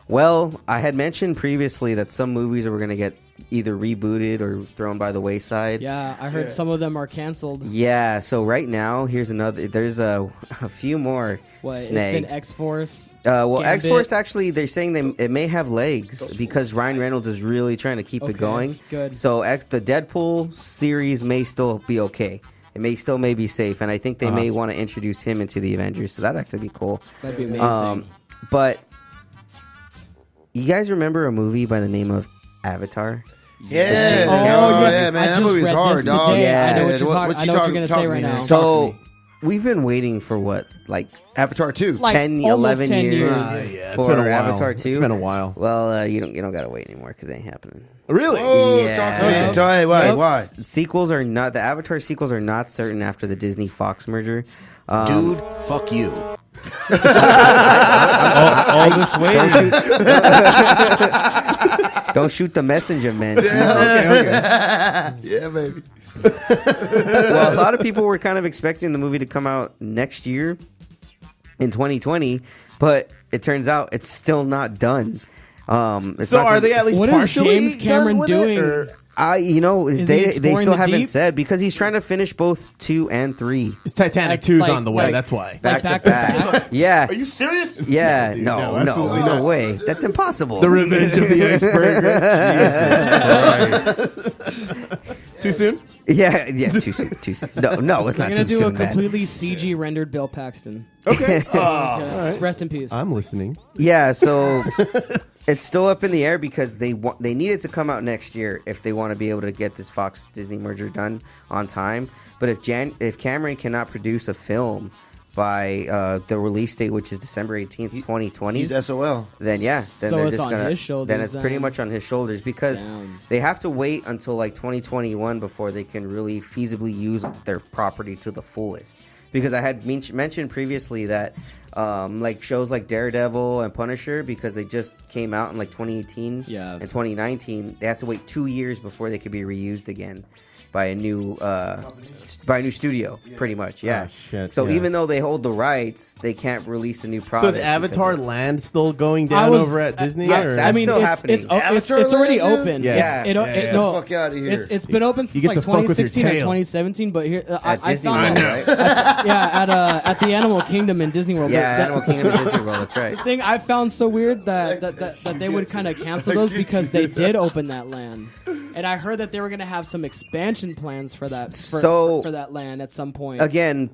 Well, I had mentioned previously that some movies were going to get either rebooted or thrown by the wayside.
Yeah, I heard some of them are canceled.
Yeah, so right now, here's another. There's a few more
What? It's
snags.
been X-Force.
Well,
Gambit.
X-Force actually, they're saying it may have legs because Ryan Reynolds is really trying to keep it
Okay,
going.
good.
So the Deadpool series may still be okay. It may be safe, and I think they may want to introduce him into the Avengers. So that'd actually be cool.
That'd be amazing.
But you guys remember a movie by the name of Avatar?
Yeah.
Oh,
yeah, man.
I
That
just
movie's
read
hard,
this
dog.
today.
Yeah.
I know what you're,
What
I know what you're gonna
talk
say
to
right
me,
now.
man.
So we've been waiting for what, like
Avatar 2.
Like
10,
almost
11
10
years,
years.
Yeah, it's
for
been a while.
Avatar 2?
It's been a while.
Well, you don't gotta wait anymore because it ain't happening.
Really?
Oh,
Yeah.
talk to me.
Okay.
Hey, why?
Yep.
Why?
Sequels are not the Avatar sequels are not certain after the Disney Fox merger.
Dude, fuck you.
All this way.
Don't shoot the messenger, man.
Yeah, baby.
Well, a lot of people were kind of expecting the movie to come out next year in 2020, but it turns out it's still not done. It's
So
not
are
gonna-
they at least
What is
partially
James Cameron
done with it,
doing?
or-
Is he
they
exploring
still
the
haven't
deep?
said because he's trying to finish both 2 and 3
It's Titanic
Like-
2's
like-
on the way.
like-
That's why.
Like
back
back
to
to
back. Yeah.
Are you serious?
Yeah,
No,
no,
absolutely not.
way. That's impossible.
The Revenge of the Iceberg. Too soon?
yeah, too soon. No, it's
They're
not
gonna
too
do
soon,
a
man.
completely CG rendered Bill Paxton.
Okay.
Okay. Rest in peace.
I'm listening.
Yeah, so it's still up in the air because they need it to come out next year if they want to be able to get this Fox Disney merger done on time. But if Cameron cannot produce a film by the release date, which is December 18th, 2020.
He's SOL.
Then yeah, then
So
they're
it's
just
on
gonna,
his shoulders
then it's pretty
then.
much on his shoulders because
Damn.
they have to wait until like 2021 before they can really feasibly use their property to the fullest. Because I had mentioned previously that like shows like Daredevil and Punisher, because they just came out in like 2018 and 2019, they have to wait 2 years before they could be reused again by a new studio, pretty much. Yeah.
Oh, shit,
so
yeah.
even though they hold the rights, they can't release a new
So
product.
is Avatar
because of-
Land still going down over at Disney?
yes,
or?
that's
I mean,
still
it's
happening.
it's already
Land, dude?
open.
Yeah.
No,
fuck outta here.
It's been open
You
since
get
like
to fuck with your
2016 or
tail.
2017. But here,
at
I
Disney
found
World,
out,
right?
yeah, at the Animal Kingdom in Disney World.
Yeah,
But
Animal Kingdom and Disney World. That's right.
thing I found so weird that they would kind of cancel those because they did open that land, and I heard that they were going to have some expansion plans for that for that land at some point.
Again,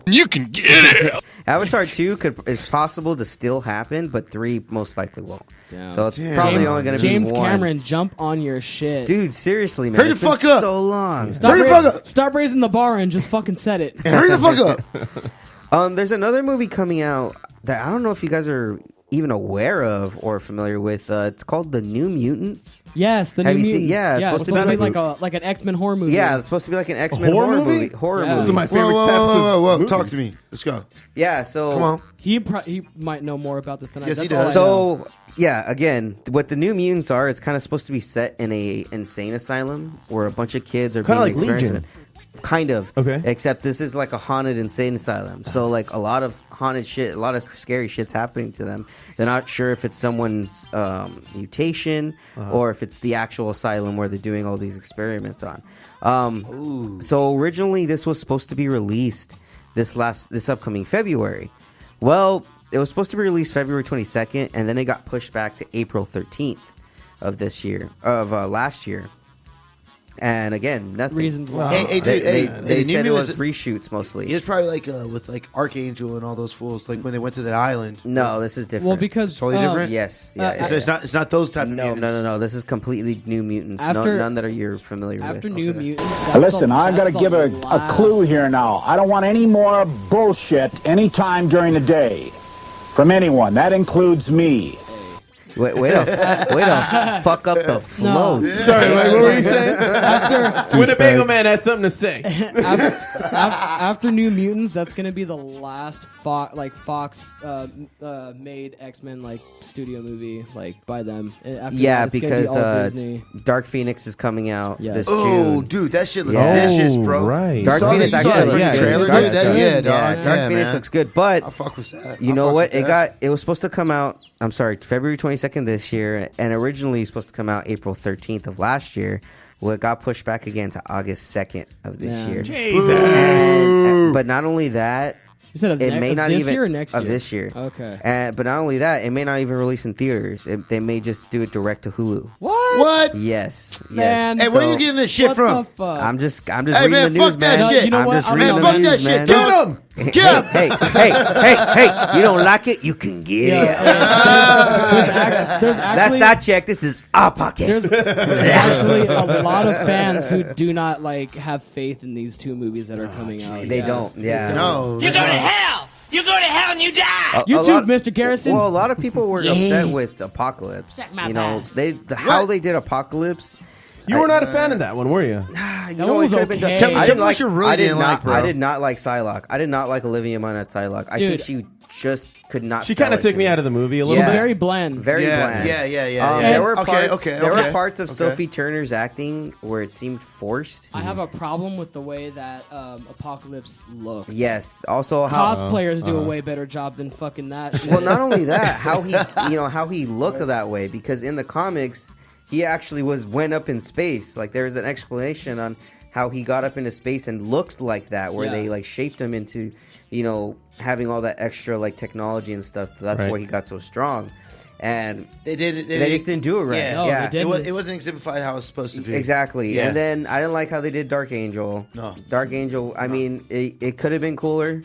you can get it. Avatar 2 is possible to still happen, but 3 most likely won't.
Damn.
So it's probably only going to be
James
one.
Cameron, jump on your shit,
Dude, seriously, man.
Hurry
It's
the
been
fuck up.
so long.
Stop raising the bar and just fucking set it.
Hurry the fuck up.
There's another movie coming out that I don't know if you guys are even aware of or familiar with. It's called The New Mutants.
Yes, the
Have
New
you seen-
Mutants.
yeah, it's
it's
supposed to be
like an X-Men horror movie.
Yeah, it's supposed to be like an X-Men
horror
horror
movie?
movie. Horror
Yeah.
Those
movie.
are my
Whoa,
favorite
whoa,
types
whoa, whoa, whoa.
of movies.
Talk to me. Let's go.
Yeah, so
Come on.
He might know more about this than I.
Yes, he
That's
does.
all I know.
So yeah, again, what the New Mutants are, it's kind of supposed to be set in a insane asylum where a bunch of kids are
Kinda
being
like Legion.
experimented. Kind of.
Okay.
Except this is like a haunted insane asylum. So like a lot of haunted shit, a lot of scary shit's happening to them. They're not sure if it's someone's mutation or if it's the actual asylum where they're doing all these experiments on. So originally this was supposed to be released this upcoming February. Well, it was supposed to be released February 22nd, and then it got pushed back to April 13th of last year. And again, nothing.
Reasons why.
Hey, dude,
They
the New
said it was
Mutants-
reshoots mostly.
It was probably like with like Archangel and all those fools, like when they went to that island.
No, this is different.
Well, because
Totally different?
yes,
So it's not those type of
No,
mutants.
no. This is completely new mutants.
After-
None that you're familiar
after
with.
New Mutants. that's
Listen, I've got to
that's
give
the
a clue
last-
here now. I don't want any more bullshit anytime during the day from anyone. That includes me.
Way to fuck up the flow.
No.
Sorry, what were you saying?
After
Winnebago Man had something to say.
after New Mutants, that's gonna be the last Fox made X-Men like studio movie like by them. After
Yeah,
that, it's gonna be
because
all Disney.
Dark Phoenix is coming out
Yes.
this
Oh,
June.
dude, that shit looks
Yeah.
vicious, bro.
right.
You
Dark
saw
Phoenix
that? You saw
actually
that
looks
trailer,
good.
dude?
Dark
That-
Phoenix-
yeah, dog.
Dark
Yeah,
Phoenix
man.
looks good, but
I'll fuck with that.
you
I'll
know
fuck
what?
with that.
It was supposed to come out. I'm sorry, February 22nd this year, and originally it was supposed to come out April 13th of last year. Well, it got pushed back again to August 2nd of this
Yeah.
year.
Jesus.
But not only that,
You said of
it may
of
not
this
even
year or next
of
year?
this year.
Okay.
But not only that, it may not even release in theaters. They may just do it direct to Hulu.
What?
Yes.
Man,
Hey, where are you getting this shit
What
from?
the fuck?
I'm just
Hey,
reading
man,
the news,
fuck that
man.
shit.
You know
I'm
what?
just
I'm
reading
not-
the
fuck
news,
that shit.
man.
Get him! Get him!
Hey! You don't like it? You can get it.
There's
That's
actually
not check. This is our podcast.
there's actually a lot of fans who do not like have faith in these two movies that are coming out.
They
Yes.
don't. Yeah.
No.
You go to hell! You go to hell and you die!
You
A
too,
lot-
Mr. Garrison.
Well, a lot of people were upset with Apocalypse.
Suck my
You know,
balls.
how they did Apocalypse.
You were not a fan of that one, were you?
You
That
know,
one
it could have
was
been
okay.
done.
Tell me
I didn't
what
like.
you really
I did
didn't
not.
like, bro.
I did not like Psylocke. I did not like Olivia Munn at Psylocke. I think
Dude.
she just could not.
She
sell
kind of
it
took
to
me out of the movie a little
She's
Yeah.
bit.
very bland.
Very
Yeah,
bland.
yeah.
There were
Okay,
parts.
okay,
There
okay.
were parts of
Okay.
Sophie Turner's acting where it seemed forced.
I have a problem with the way that Apocalypse looks.
Yes. Also, how
Cosplayers do a way better job than fucking that shit.
well, not only that, how he looked that way, because in the comics he actually went up in space. Like there's an explanation on how he got up into space and looked like that, where
Yeah.
they like shaped him into, having all that extra like technology and stuff. So that's
Right.
why he got so strong. And
They did.
they just didn't do it right.
Yeah.
No,
yeah.
they didn't.
It wasn't exemplified how it's supposed to be.
Exactly.
Yeah.
And then I didn't like how they did Dark Angel.
No.
Dark Angel, I mean, it could have been cooler,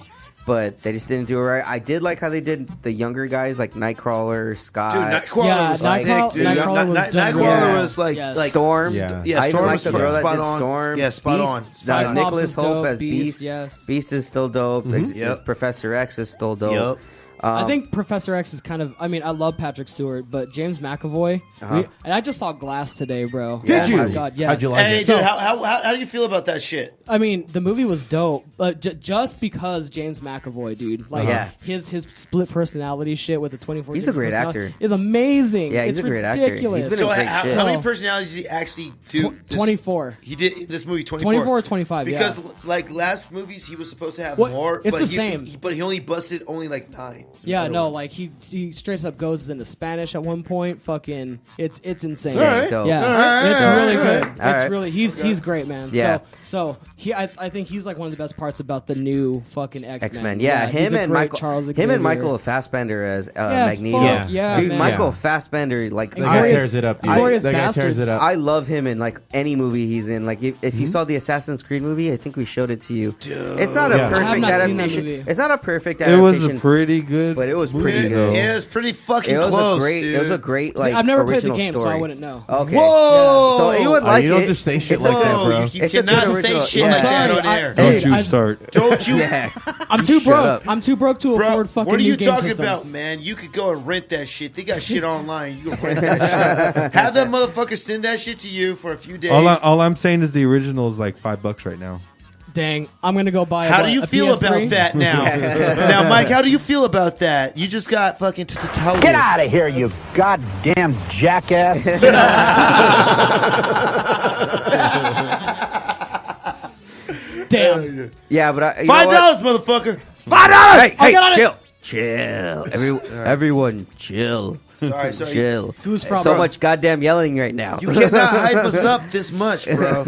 but they just didn't do it right. I did like how they did the younger guys, like Nightcrawler, Scott.
Dude, Nightcrawler was sick, dude.
Nightcrawler was done
Nightcrawler
well.
was like
Storm.
Yeah,
I even
Storm
like
was
the girl that
spot
did
on.
Storm.
Yeah, spot on.
Cyclops
Nicholas
is
Hope
dope.
as Beast.
Yes.
Beast is still dope.
Yep.
Professor X is still dope.
Yep.
I think Professor X is kind of. I mean, I love Patrick Stewart, but James McAvoy. And I just saw Glass today, bro.
Did you?
Oh my God, yes.
How'd you like
Hey,
it?
dude, how do you feel about that shit?
I mean, the movie was dope, but just because James McAvoy, dude, like his split personality shit with the 24.
He's a great actor.
Is amazing.
Yeah, he's
it's
a great actor.
ridiculous.
He's been
So
great
how
shit.
many personalities did he actually do?
24.
He did this movie 24.
24 or 25,
because
yeah.
like last movies he was supposed to have
What?
more.
It's
but
the
he,
same.
but he only busted only like 9.
Yeah,
other
no,
ones.
like he straight up goes into Spanish at one point. Fucking, it's insane.
All right. Dope.
Yeah,
All right,
it's
all
really
right,
good.
all
right.
It's really he's great, man.
Yeah.
So I think he's like one of the best parts about the new fucking X-Men.
Yeah,
he's
him
a
and
great
Michael.
Charles
Him
Xavier.
and Michael Fassbender as
Yes,
Magneto.
fuck, yeah,
Dude,
man.
Michael Fassbender, like
And
That guy
Glorious-
tears it up, dude.
Glorious
That guy tears
Bastards.
it up.
I love him in like any movie he's in. Like if you saw the Assassin's Creed movie, I think we showed it to you. It's not a
Yeah.
I have
perfect
not seen that
adaptation.
movie.
It's not a perfect
It
adaptation.
was a pretty good,
but it was
movie,
pretty
though.
good.
Yeah, it's pretty fucking
It was
close,
a great.
dude.
It was a great like.
I've never played the
original
game, so
story.
I wouldn't know.
Okay.
Whoa!
So you would like
you don't
it.
just say shit
It's
like
a
that,
good-
bro.
You
It's a
cannot
good
say
original-
shit
yeah.
like that
I'm
on
sorry,
air.
Don't
Dude,
you
I-
start.
Don't you?
Yeah.
I'm too
Shut
broke.
up.
I'm too broke to
Bro,
afford fucking
what are
new
you
game
talking
systems.
about, man? You could go and rent that shit. They got shit online. You can rent that shit. Have that motherfucker send that shit to you for a few days.
All I'm saying is the original is like $5 right now.
Dang, I'm gonna go buy.
How
what,
do you
a
feel
PS3?
about that now? Now, Mike, how do you feel about that? You just got fucking told.
Get out of here, you goddamn jackass.
Damn.
Yeah, but you know what?
$5, motherfucker.
Hey,
I'll get on
chill, chill. Everyone, chill.
Sorry.
Chill.
Goose from
So much goddamn yelling right now.
You cannot hype us up this much, bro.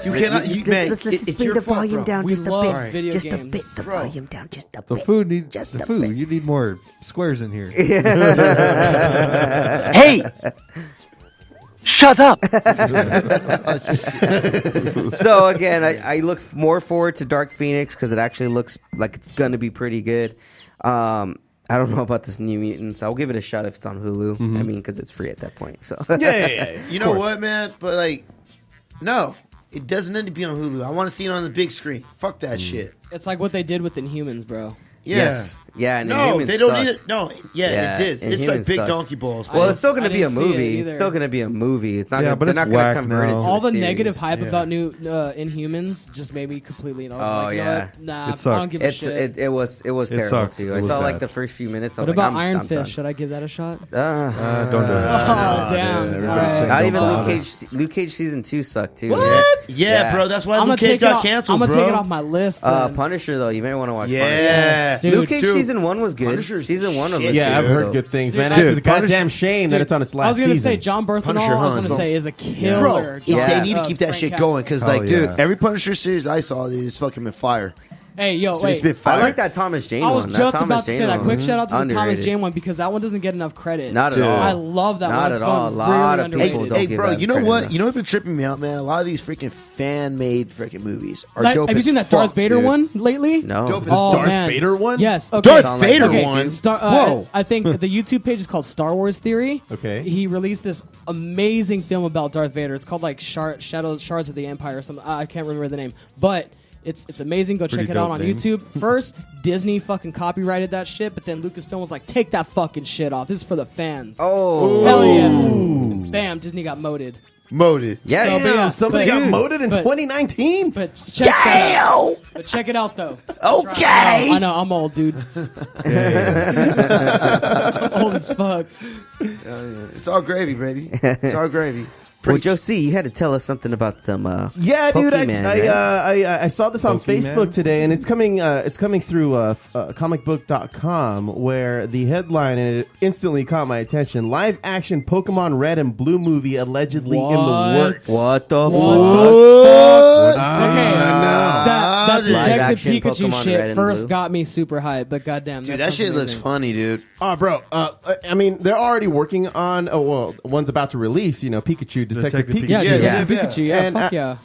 You cannot. You, man,
let's
it's
bring
your
the
fault,
volume
bro.
down
We
just a
love
bit.
video
Just a
games.
bit. The
Bro.
volume down just a
The
bit.
food needs
Just
the
a
food.
bit.
You need more squares in here.
Hey! Shut up!
So again, I look more forward to Dark Phoenix because it actually looks like it's gonna be pretty good. I don't know about this New Mutants. I'll give it a shot if it's on Hulu. I mean, because it's free at that point. So
Yeah.
You know what, man? But like, no, it doesn't need to be on Hulu. I want to see it on the big screen. Fuck that shit.
It's like what they did with Inhumans, bro.
Yeah.
Yes. Yeah, and
No,
Inhumans
they don't
sucked.
need it. No,
Yeah,
it is. It's like
Inhumans
big
sucked.
donkey balls.
Well,
I
it's still
didn't-
going to be
I
a
didn't see it
movie. It's
either.
still going to be a movie. It's not.
Yeah,
Gonna,
but
they're
it's
not going
whack
to convert it
now.
to
All
a
the
series.
negative hype
Yeah.
about new Inhumans just made me completely. I was
Oh,
like, you know
yeah.
what? Nah,
It
I don't
sucked.
give a shit.
It was terrible
sucked.
too.
It
I
was
saw like
bad.
the first few minutes. I
What
was like,
about
I'm
Iron
done.
Fist? Should I give that a shot?
Don't do it.
Oh, damn!
dude,
All right.
Not
Don't
even
bother.
Luke Cage season 2 sucked too.
What?
Yeah, bro. That's why
I'm
Luke
gonna
Cage
take it
got
off.
canceled,
I'm gonna
bro.
take it off my list. Then.
Punisher though, you may want to watch.
Yeah,
Dude,
Luke Cage
dude.
season 1 was good.
Punisher's
Season 1 of
shit.
it.
Yeah, I've heard
though.
good things, man.
Dude,
That's a goddamn shame that
Dude,
it's on its last
I was gonna say
season.
John Bernthal.
Punisher,
I was
huh?
gonna say is a killer.
Bro,
Yeah.
they need to keep that
Frank
shit
Castle.
going because,
Oh,
like, dude,
yeah.
every Punisher series I saw is fucking been fire.
Hey, yo,
So it's
wait.
been
I
fire.
like that Thomas Jane
I was
one.
just
Thomas
about to
Jane
say that.
one
Quick
was
shout out to the Thomas
underrated.
Jane one because that one doesn't get enough credit.
Not at
Dude.
all.
I love that
Not
one.
at
It's
all. A
really
lot of
underrated.
people
Hey,
don't
hey,
give
bro,
that
you know
credit
what?
enough.
You know what's been tripping me out, man? A lot of these freaking fan-made freaking movies are
Like,
dope.
have you
as
seen that
fuck,
Darth Vader
dude.
one lately?
No.
Dope as
Oh,
Darth
man.
Vader one?
Yes. Okay.
Darth
Sound like
Vader
that.
one. Whoa.
I think the YouTube page is called Star Wars Theory.
Okay.
He released this amazing film about Darth Vader. It's called like Shards of the Empire or something. I can't remember the name, but it's amazing. Go
Pretty
check it out
dope
on
name.
YouTube. First, Disney fucking copyrighted that shit, but then Lucasfilm was like, take that fucking shit off. This is for the fans.
Oh.
Hell yeah. Bam, Disney got moded.
Moded.
Yeah.
So, but yeah,
Somebody
but-
got moded in
but-
2019.
But check that out. But check it out though.
Okay.
I know, I'm old, dude. I'm old as fuck.
It's all gravy, baby. It's all gravy.
Well, Josie, you had to tell us something about some.
Yeah, dude,
Pokemon, right?
I saw this on
Pokemon?
Facebook today, and it's coming through comicbook.com, where the headline, and it instantly caught my attention: live action Pokemon Red and Blue movie allegedly in the
What?
works.
What the
What
fuck?
the fuck?
Ah,
Okay,
no.
that
positive.
Detective
Live-action
Pikachu
Pokemon Red
shit
and
first
Blue.
got me super hyped, but goddamn,
Dude,
that
that shit
sounds
looks
amazing.
funny, dude.
Oh, bro. I mean, they're already working on. Oh, well, one's about to release. Pikachu, Detective Pikachu.
Yeah,
Yeah,
Detective
yeah.
Pikachu. Yeah,
And
fuck yeah.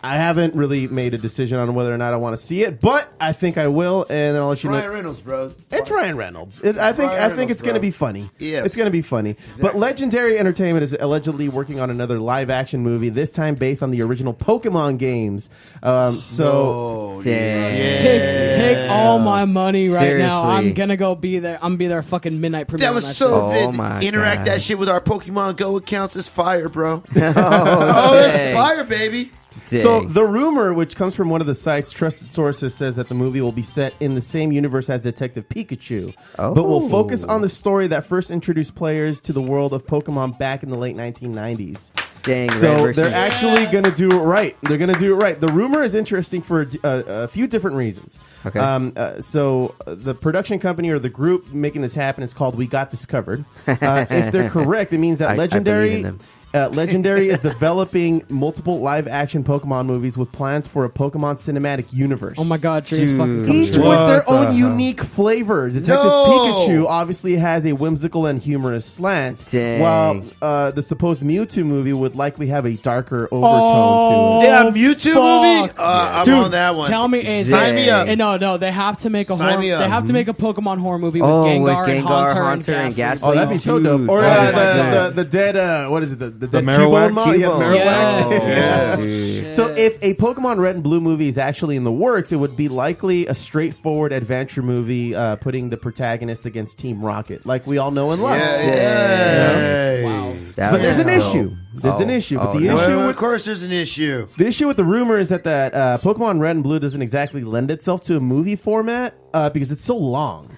I haven't really made a decision on whether or not I want to see it, but I think I will, and then I'll let you
Ryan
know.
Reynolds, bro.
It's Ryan Reynolds. I think
Reynolds,
it's going to
bro.
be funny.
Yes.
It's going to be funny. But Legendary Entertainment is allegedly working on another live action movie, this time based on the original Pokemon games. So
Damn.
Take all my money right now.
Seriously.
I'm gonna go be there. I'm gonna be there fucking midnight premiere.
That
on
was
that
so
shit.
Oh my
interact
God.
that shit with our Pokemon Go accounts as fire, bro.
Oh,
That's
dang.
fire, baby.
So
Dang.
the rumor, which comes from one of the site's trusted sources, says that the movie will be set in the same universe as Detective Pikachu, but will focus on the story that first introduced players to the world of Pokemon back in the late 1990s.
Dang,
So
Red versus
they're actually going to do it right. They're going to do it right. The rumor is interesting for a few different reasons.
Okay.
So the production company or the group making this happen is called We Got This Covered. If they're correct, it means that
I believe
Legendary
in them.
Legendary is developing multiple live-action Pokemon movies with plans for a Pokemon cinematic universe.
Oh my god, dreams
Dude.
fucking come
Each
true.
with their
What the
own
hell?
unique flavors. Detective
No!
Pikachu obviously has a whimsical and humorous slant,
Dang.
while the supposed Mewtwo movie would likely have a darker overtone
Oh,
to it.
Yeah, Mewtwo movie.
fuck.
I'm
Dude,
on that one.
Tell me, hey,
Sign me up.
Hey, no, they have to make a
Sign
horror.
me up.
They have to make a Pokemon horror movie with
Oh,
Gengar,
with
and
Gengar,
Haunter,
Haunter, and
and Ghastly.
Oh, that'd be so dope.
Dude.
Or
Oh my God.
the dead, what is it? The dead
Marowak?
Cubone? Yeah,
Cubone.
Marowak.
Yes.
Yeah.
Dude.
So if a Pokemon Red and Blue movie is actually in the works, it would be likely a straightforward adventure movie putting the protagonist against Team Rocket, like we all know and love.
Yeah.
Wow.
That
But there's
was
an
dope.
issue. There's an issue. But the
no.
issue
Well,
with
of course, there's an issue.
the issue with the rumor is that Pokemon Red and Blue doesn't exactly lend itself to a movie format because it's so long.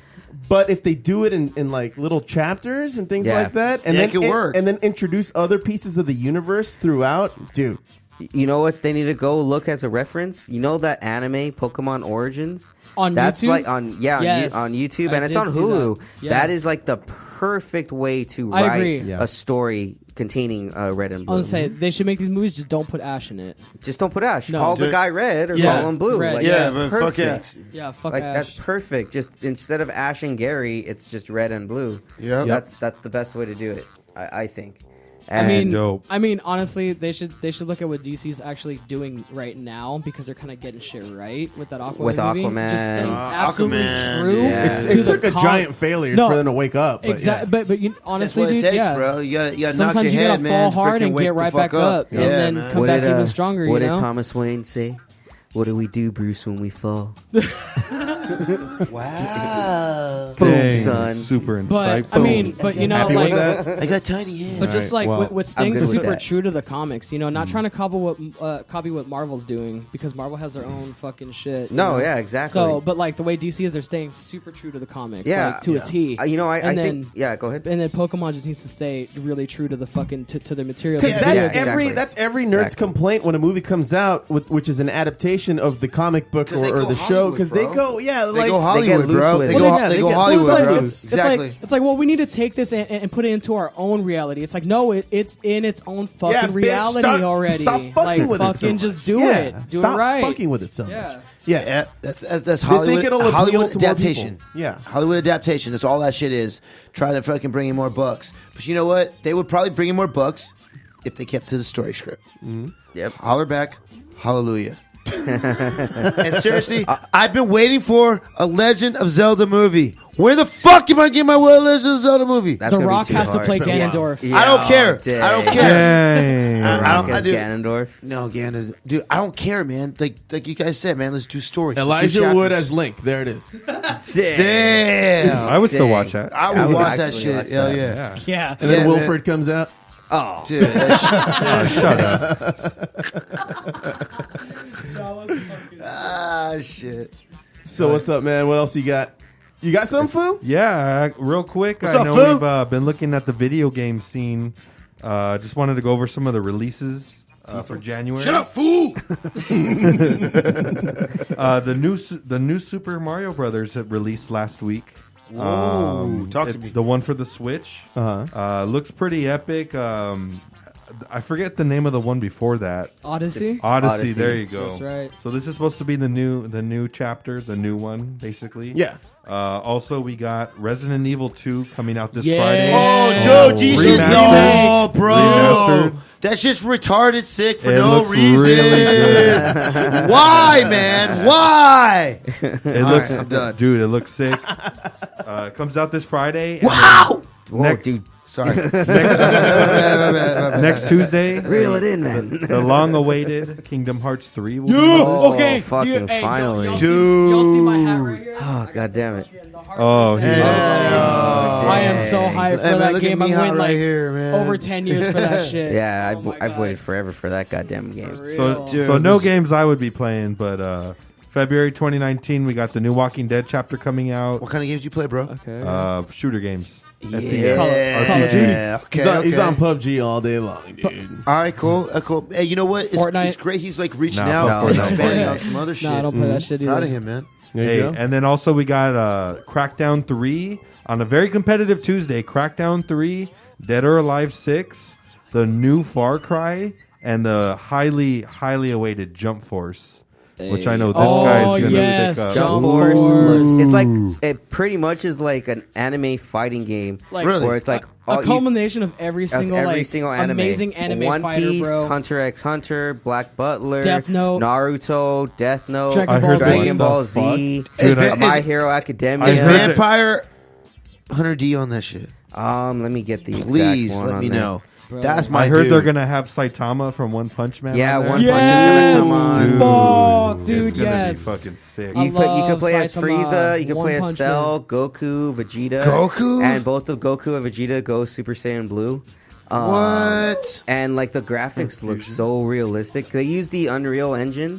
But if they do it in like little chapters and things
Yeah.
like that, and
Yeah,
then
it can work.
and then introduce other pieces of the universe throughout, dude.
You know what they need to go look as a reference? You know that anime Pokemon Origins?
On
That's
YouTube?
like on
Yes.
on YouTube
I
and it's
did
on
see
Hulu.
that. Yeah.
That is like the perfect way to
I
write
agree.
Yeah.
a story containing Red and
I
Blue.
was gonna say they should make these movies. Just don't put Ash in it.
Just don't put Ash.
No.
Call
Do
the
it.
guy Red or
Yeah.
call him Blue.
Red.
Like,
Yeah,
that's
but fuck
perfect.
Ash.
Yeah, fuck
Like
Ash.
that's perfect. Just instead of Ash and Gary, it's just Red and Blue.
Yep.
That's the best way to do it. I think.
I mean,
Dope.
honestly, they should look at what DC's actually doing right now because they're kind of getting shit right with that Aquaman
With
movie.
Aquaman.
Just staying absolutely
Aquaman,
true.
yeah.
to
It
the
took a
com-
giant failure
No,
for them to wake up. But
Exactly,
yeah.
but
That's
honestly,
what it
dude,
takes,
yeah.
bro. You gotta knock
Sometimes
your
you
head,
gotta
man.
fall hard
Freaking
and
wake
get
the
right
fuck
back up,
Yeah,
and then
man.
come back even stronger.
What
you
did
know?
Thomas Wayne say? What do we do, Bruce, when we fall?
Wow.
Boom,
Dang,
son.
super
But
insightful.
but you know,
Happy
like,
with that?
I got tiny hands.
but just
Alright,
like
well,
what
I'm
Sting's
good with
super
that.
true to the comics. You know, not trying to copy what Marvel's doing because Marvel has their own fucking shit. you
No,
know?
yeah, exactly.
So, but like the way DC is, they're staying super true to the comics.
Yeah.
like, to a T.
You know, I
And
think.
then-
Yeah, go ahead.
And then Pokemon just needs to stay really true to the fucking to the material.
Because
that
that's
they're
every
doing.
exactly.
that's every nerd's
Exactly.
complaint when a movie comes out, which is an adaptation of the comic book
'Cause they
or
go
the show.
Hollywood,
Because they
bro.
go, yeah,
They
like
go Hollywood,
loose
bro.
with
They
it.
go,
Well, yeah,
they
they
go
get
Hollywood,
loose
bro.
with it.
Exactly.
It's like, well, we need to take this and put it into our own reality. It's like, no, it's in its own fucking
yeah, bitch,
reality already.
Stop fucking
like,
with it. so
fucking
much.
just do
Yeah,
it. Do
stop
it right.
fucking with it so
Yeah.
much. Yeah.
Yeah, that's
They
Hollywood.
think it'll appeal
Hollywood
to more
adaptation.
people. Yeah.
Hollywood adaptation. That's all that shit is. Trying to fucking bring in more bucks. But you know what? They would probably bring in more bucks if they kept to the story script.
Yep.
Holler back, hallelujah. And seriously, I've been waiting for a Legend of Zelda movie. Where the fuck am I getting my Legend of Zelda movie?
That's
The
gonna be
Rock
too
has to
hard.
play
It's been a while.
Ganondorf.
Yeah,
I don't care.
dang.
I don't care.
Dang.
I don't-
As
do-
Ganondorf.
No, Ganon, dude, I don't care, man. Like you guys said, man, let's do stories. Let's do
Elijah Wood
chapters.
as Link. There it is.
Damn.
I would still
Dang.
watch that.
I
I
would
would
watch that
actually
shit.
watch
Hell
that.
yeah.
Yeah.
Yeah.
And then
Yeah,
Wilfred comes out.
Oh,
Dude, that
Shut up.
shit.
So what's up, man? What else you got? You got some Foo?
Yeah, real quick.
What's
I
up,
know
Foo?
we've been looking at the video game scene. Just wanted to go over some of the releases for January.
Shut up, fool!
The new Super Mario Brothers had released last week.
Whoa, talk to me.
The one for the Switch.
Uh-huh.
Looks pretty epic. I forget the name of the one before that.
Odyssey.
Odyssey. There you go.
That's right.
So this is supposed to be the new chapter, the new one, basically.
Yeah.
Also, we got Resident Evil 2 coming out this
Yeah.
Friday.
Oh, dude, you should
Remastered.
no, bro.
Remastered.
That's just retarded sick for
It
no
looks
reason.
really good.
Why, man? Why?
It
All
looks,
right, I'm done.
dude. It looks sick. It comes out this Friday. and
Wow.
Whoa, dude.
Sorry.
Next Tuesday,
Reel it in, man.
the long-awaited Kingdom Hearts 3 will be
Oh,
Okay,
fucking
hey,
finally.
Y'all see my hat right here?
Oh, god damn it.
Oh,
I am so hyped for
Hey, man,
that
look at
game. I've
me
waited
right
like
here, man.
over 10 years for that shit.
Yeah,
Oh my
I've
God.
waited forever for that goddamn game.
So no games I would be playing, but February 2019 we got the new Walking Dead chapter coming out.
What kind of games you play, bro?
Okay.
Shooter games.
Call of Duty.
Okay,
He's on PUBG all day long, dude.
All right, cool. Cool. Hey, you know what?
Fortnite.
It's great. He's like reaching
Nah,
out
fuck
and
Fortnite.
expanding
Fortnite.
on some other shit.
No, I don't play that shit either.
Proud of him, man.
There you
Hey,
go.
and then also we got Crackdown 3 on a very competitive Tuesday. Crackdown 3, Dead or Alive 6, the new Far Cry, and the highly awaited Jump Force, which I know this guy's gonna
yes,
pick up.
Jump
Force.
Force.
It's like it pretty much is like an anime fighting game,
Like,
Really?
where it's like
a culmination of every single
anime.
amazing anime
One
fighter,
Piece,
bro.
Hunter x Hunter, Black Butler,
Death Note.
Naruto, Death Note,
Dragon
Ball Z.
Dragon Ball
What the
Z,
Dude,
My Hero Academia.
Is
I heard that-
Vampire Hunter D on that shit?
Let me get the
Please
exact one
let
on
me
there.
know.
Bro.
That's my
I heard
dude.
they're gonna have Saitama from One Punch Man.
Yeah,
on there.
One
Yes!
Punch is gonna come on.
Fuck, dude,
it's gonna
yes.
be fucking sick.
I
You could
love
play as
Saitama,
Frieza, you could
One
play as
Punch
Cell, Goku, Vegeta.
Goku?
And both of Goku and Vegeta go Super Saiyan Blue.
What?
And like the graphics look so realistic. They use the Unreal Engine,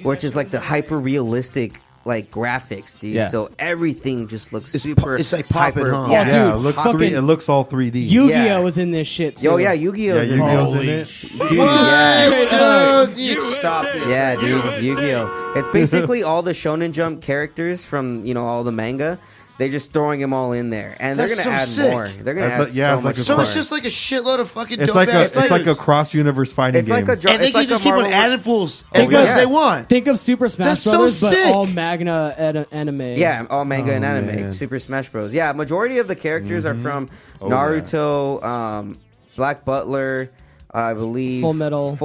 which is like the hyper realistic like graphics, dude.
Yeah.
So everything just looks
It's
super.
it's like popping,
hyper,
huh?
Yeah,
Oh,
Yeah,
dude,
it looks
fucking
it looks all 3D.
Yu-Gi-Oh
Yeah.
was in this shit too.
Yo, yeah, Yu-Gi-Oh's in
Yu-Gi-Oh's
there.
in it.
Dude, yeah.
Dude, you stop it.
Yeah, dude, Yu-Gi-Oh. It's basically all the Shonen Jump characters from all the manga. They're just throwing them all in there, and they're
That's
gonna
so
add
sick.
more. They're gonna
That's
add
like- yeah,
so
it's
much
like a-
So
more.
it's just like a shitload of fucking
It's
dope
like
ass
a
fighters.
cross universe fighting
It's
game.
like a
And they
it's
can
like
just
a
keep on
Marvel.
adding fools as
Think
much
of-
as they want.
Think of Super Smash
That's so
Brothers, but
sick.
all manga anime.
Yeah, all manga and anime.
man.
Super Smash Bros. Yeah, majority of the characters are from
Oh,
Naruto, Black Butler, I believe.
Full Metal.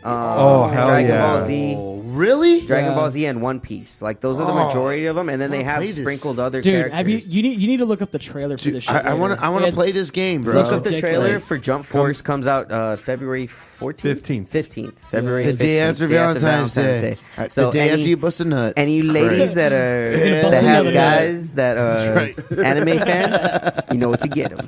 Oh, hell
Dragon
yeah.
Ball Z.
Really?
Dragon
Yeah.
Ball Z and One Piece. Like those are the majority of them, and then they have
play this.
sprinkled other
Dude,
characters.
have you need to look up the trailer for this shit.
I want to play this game, bro.
Look up the
ridiculous.
trailer for Jump Force. Comes out February 14th?
15th.
February
the
15th.
day after Valentine's Day.
So
the day after
any-
you bust a nut.
Any ladies that are
bust
that have
another nut.
guys that are anime fans, you know what to get them.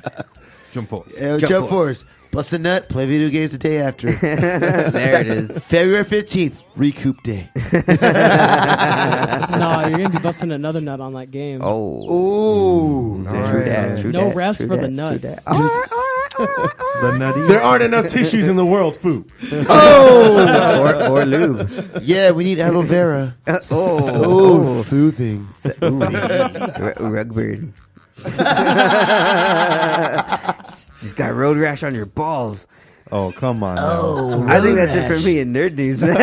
Jump Force.
Jump Force. Bust a nut. Play video games the day after.
There it is.
February 15th. Recoup day.
No, you're gonna be busting another nut on that game.
Oh,
Ooh.
true that. True
No
that,
rest
true
for the
that, true
nuts.
that.
The nutty.
There aren't enough tissues in the world, Foo.
or lube.
Yeah, we need aloe vera.
Oh,
Soothing.
Rugbird. Just got road rash on your balls.
Oh, come on. now.
I think that's it for me and Nerd News, man.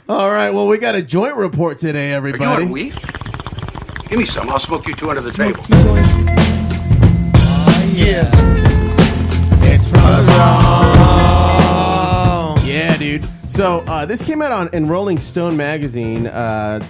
All right, well, we got a joint report today,
Are
everybody.
you on weed? Give me some. I'll smoke you two under the table.
Yeah.
It's from Yeah, dude. So this came out in Rolling Stone magazine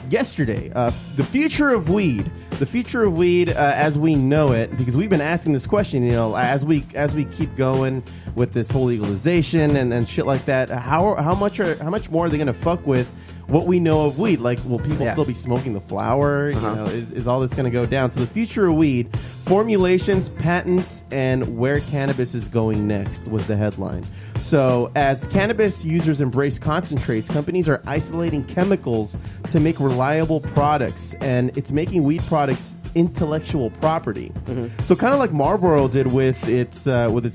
yesterday. The future of weed. The future of weed as we know it, because we've been asking this question, as we keep going with this whole legalization and shit like that. How much more are they gonna fuck with what we know of weed? Like, will people still be smoking the flower? Is all this gonna go down? So the future of weed, formulations, patents, and where cannabis is going next was the headline. So as cannabis users embrace concentrates, companies are isolating chemicals to make reliable products, and it's making weed products intellectual property. So kind of like Marlboro did with its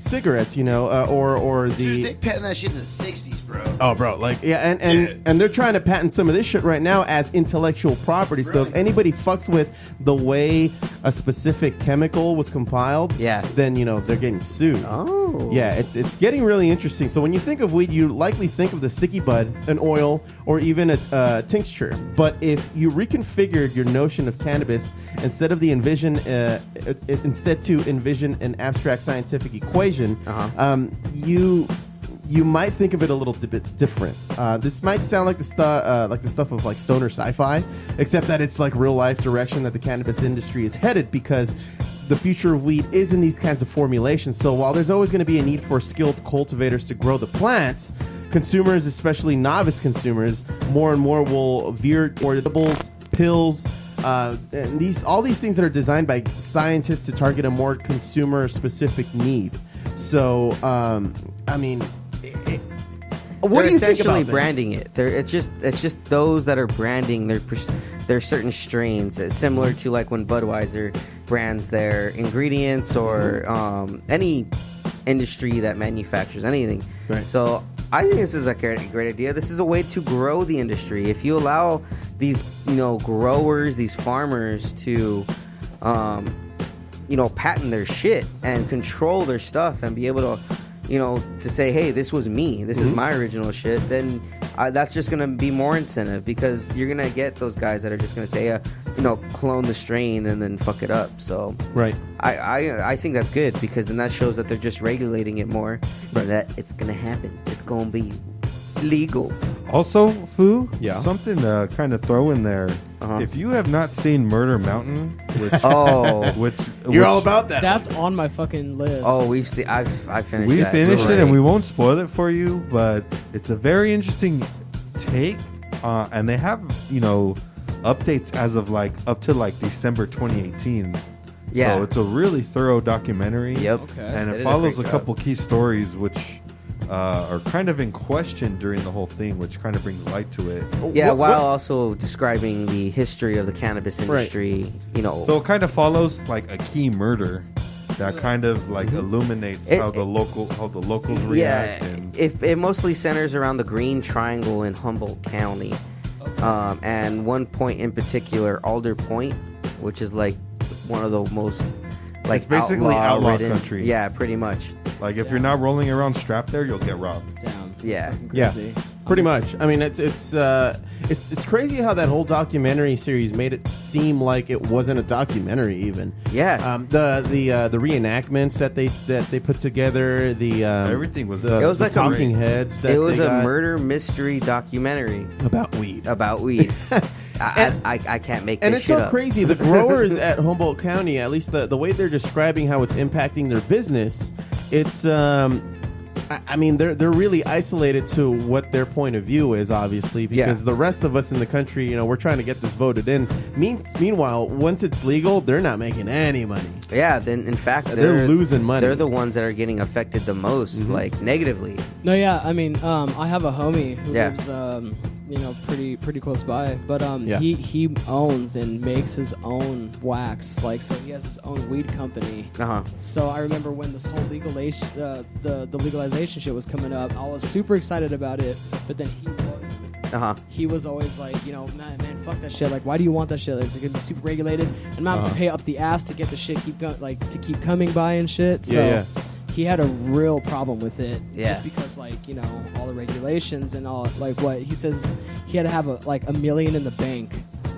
cigarettes, you know, or the.
Dude, they patented that shit in the '60s, bro.
Oh, bro, like yeah, and they're trying to patent some of this shit right now as intellectual property. So if anybody fucks with the way a specific chemical was compiled, then you know they're getting sued.
Oh,
yeah, it's getting really interesting. So when you think of weed, you likely think of the sticky bud, an oil, or even a tincture. But if you reconfigured your notion of cannabis instead to envision an abstract scientific equation, you might think of it a little bit different. This might sound like the stuff of like stoner sci-fi, except that it's like real life direction that the cannabis industry is headed, because the future of weed is in these kinds of formulations. So while there's always going to be a need for skilled cultivators to grow the plant, consumers, especially novice consumers, more and more will veer toward edibles, pills, and all these things that are designed by scientists to target a more consumer-specific need. So, I mean, what do you think about this?
Branding it. It's just those that are branding their certain strains, similar to like when Budweiser brands their ingredients or any industry that manufactures anything.
Right.
So I think this is a great idea. This is a way to grow the industry. If you allow these, growers, these farmers to, patent their shit and control their stuff and be able to, to say, hey, this was me. This is my original shit. Then that's just going to be more incentive, because you're going to get those guys that are just going to say, clone the strain and then fuck it up. So
right.
I think that's good, because then that shows that they're just regulating it more. Right. That it's going to happen. It's going to be legal.
Also, Foo,
yeah,
something to kind of throw in there. If you have not seen Murder Mountain, which
you're all about that.
That's on my fucking list.
Oh, we've seen. I finished.
We
that.
finished it, and we won't spoil it for you, but it's a very interesting take, and they have updates as of up to December 2018.
Yeah,
so it's a really thorough documentary.
Yep.
Okay.
And it follows a couple key stories which are kind of in question during the whole thing, which kind of brings light to it.
Yeah, while also describing the history of the cannabis industry,
So it kind of follows a key murder that kind of illuminates how the locals react.
Yeah, it mostly centers around the Green Triangle in Humboldt County, and one point in particular, Alder Point, which is one of the most
it's basically outlaw country.
Yeah, pretty much.
If you're not rolling around strapped there, you'll get robbed.
Damn.
Yeah.
Yeah. Pretty much. I mean, it's crazy how that whole documentary series made it seem like it wasn't a documentary even.
Yeah.
The reenactments that they put together,
everything was
it was
like
talking heads.
It was a murder mystery documentary
about weed.
I can't make this shit up.
And it's so crazy. The growers at Humboldt County, at least the way they're describing how it's impacting their business, it's I mean, they're really isolated to what their point of view is, obviously, because the rest of us in the country, we're trying to get this voted in. Meanwhile, once it's legal, they're not making any money.
Yeah, then in fact,
they're losing money.
They're the ones that are getting affected the most, negatively.
No, yeah, I mean, I have a homie who lives, pretty close by, but he owns and makes his own wax, so he has his own weed company. So I remember when this whole legalization, the legalization shit was coming up, I was super excited about it, but then he was always like, man, fuck that shit. Why do you want that shit? It's gonna be super regulated, and I'm gonna have to pay up the ass to get the shit to keep coming by and shit. So he had a real problem with it, just because all the regulations and all what he says, he had to have $1 million in the bank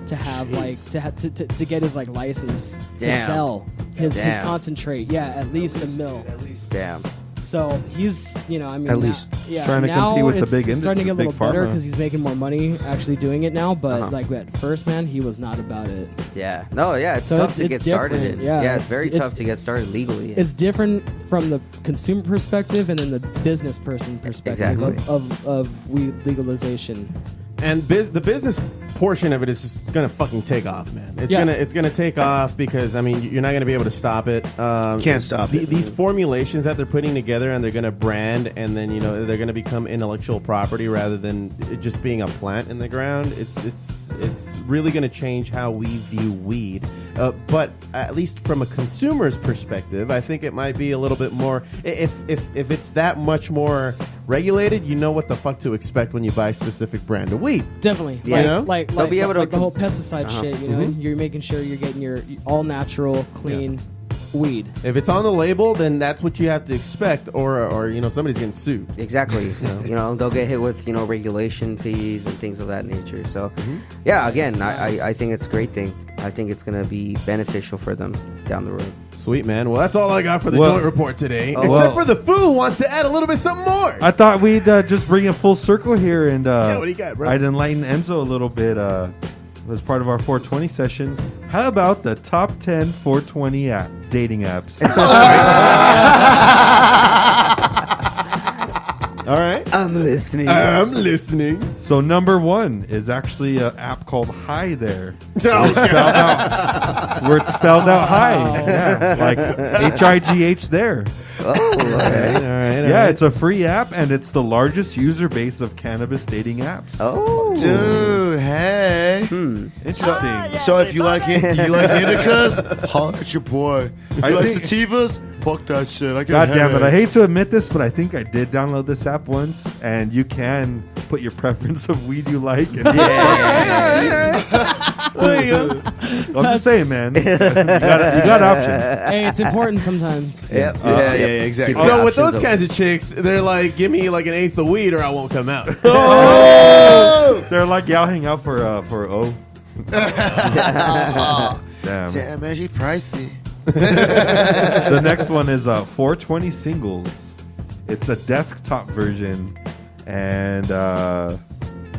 to have to get his license to sell his concentrate. Yeah, at least $1 million.
Damn.
So he's,
at least
trying to compete with the big industry.
It's starting to get a little better
pharma.
because he's making more money actually doing it now. But at first, man, he was not about it.
Yeah. No. Yeah. It's tough to get started in.
Yeah.
It's very tough to get started legally.
It's different from the consumer perspective and then the business person perspective of weed legalization.
And the business portion of it is just gonna fucking take off, man. It's gonna take off because I mean you're not gonna be able to stop it.
Can't stop it.
These formulations that they're putting together and they're gonna brand and then they're gonna become intellectual property rather than it just being a plant in the ground. It's really gonna change how we view weed. But at least from a consumer's perspective, I think it might be a little bit more. If it's that much more regulated, you know what the fuck to expect when you buy a specific brand of weed.
Definitely.
Yeah.
Like the whole pesticide shit, you know? You're making sure you're getting your all natural, clean weed.
If it's on the label, then that's what you have to expect, or somebody's getting sued.
Exactly. They'll get hit with regulation fees and things of that nature. So, yeah, again, I think it's a great thing. I think it's going to be beneficial for them down the road.
Sweet, man. Well, that's all I got for the joint report today. Except for the Foo who wants to add a little bit something more.
I thought we'd just bring it full circle here and
what do you got, bro?
I'd enlighten Enzo a little bit as part of our 420 session. How about the top 10 420 dating apps?
All right.
I'm listening.
So number 1 is actually an app called Hi There. Where it's spelled out hi. Yeah, like HIGH there.
All right.
Yeah, it's a free app and it's the largest user base of cannabis dating apps.
Oh,
dude, hey.
Interesting.
So if you like indicas, holler at your boy. If you like sativas, fuck that shit.
God damn it. I hate to admit this, but I think I did download this app once, and you can put your preference of weed you like. And
There you go.
I'm just saying, man. You got options.
Hey, it's important sometimes.
Yep.
Yeah, exactly.
So with those kinds of chicks, they're like, give me like an eighth of weed or I won't come out.
They're like, yeah, I'll hang out for O. Damn,
man, she's pricey.
The next one is 420 Singles. It's a desktop version, and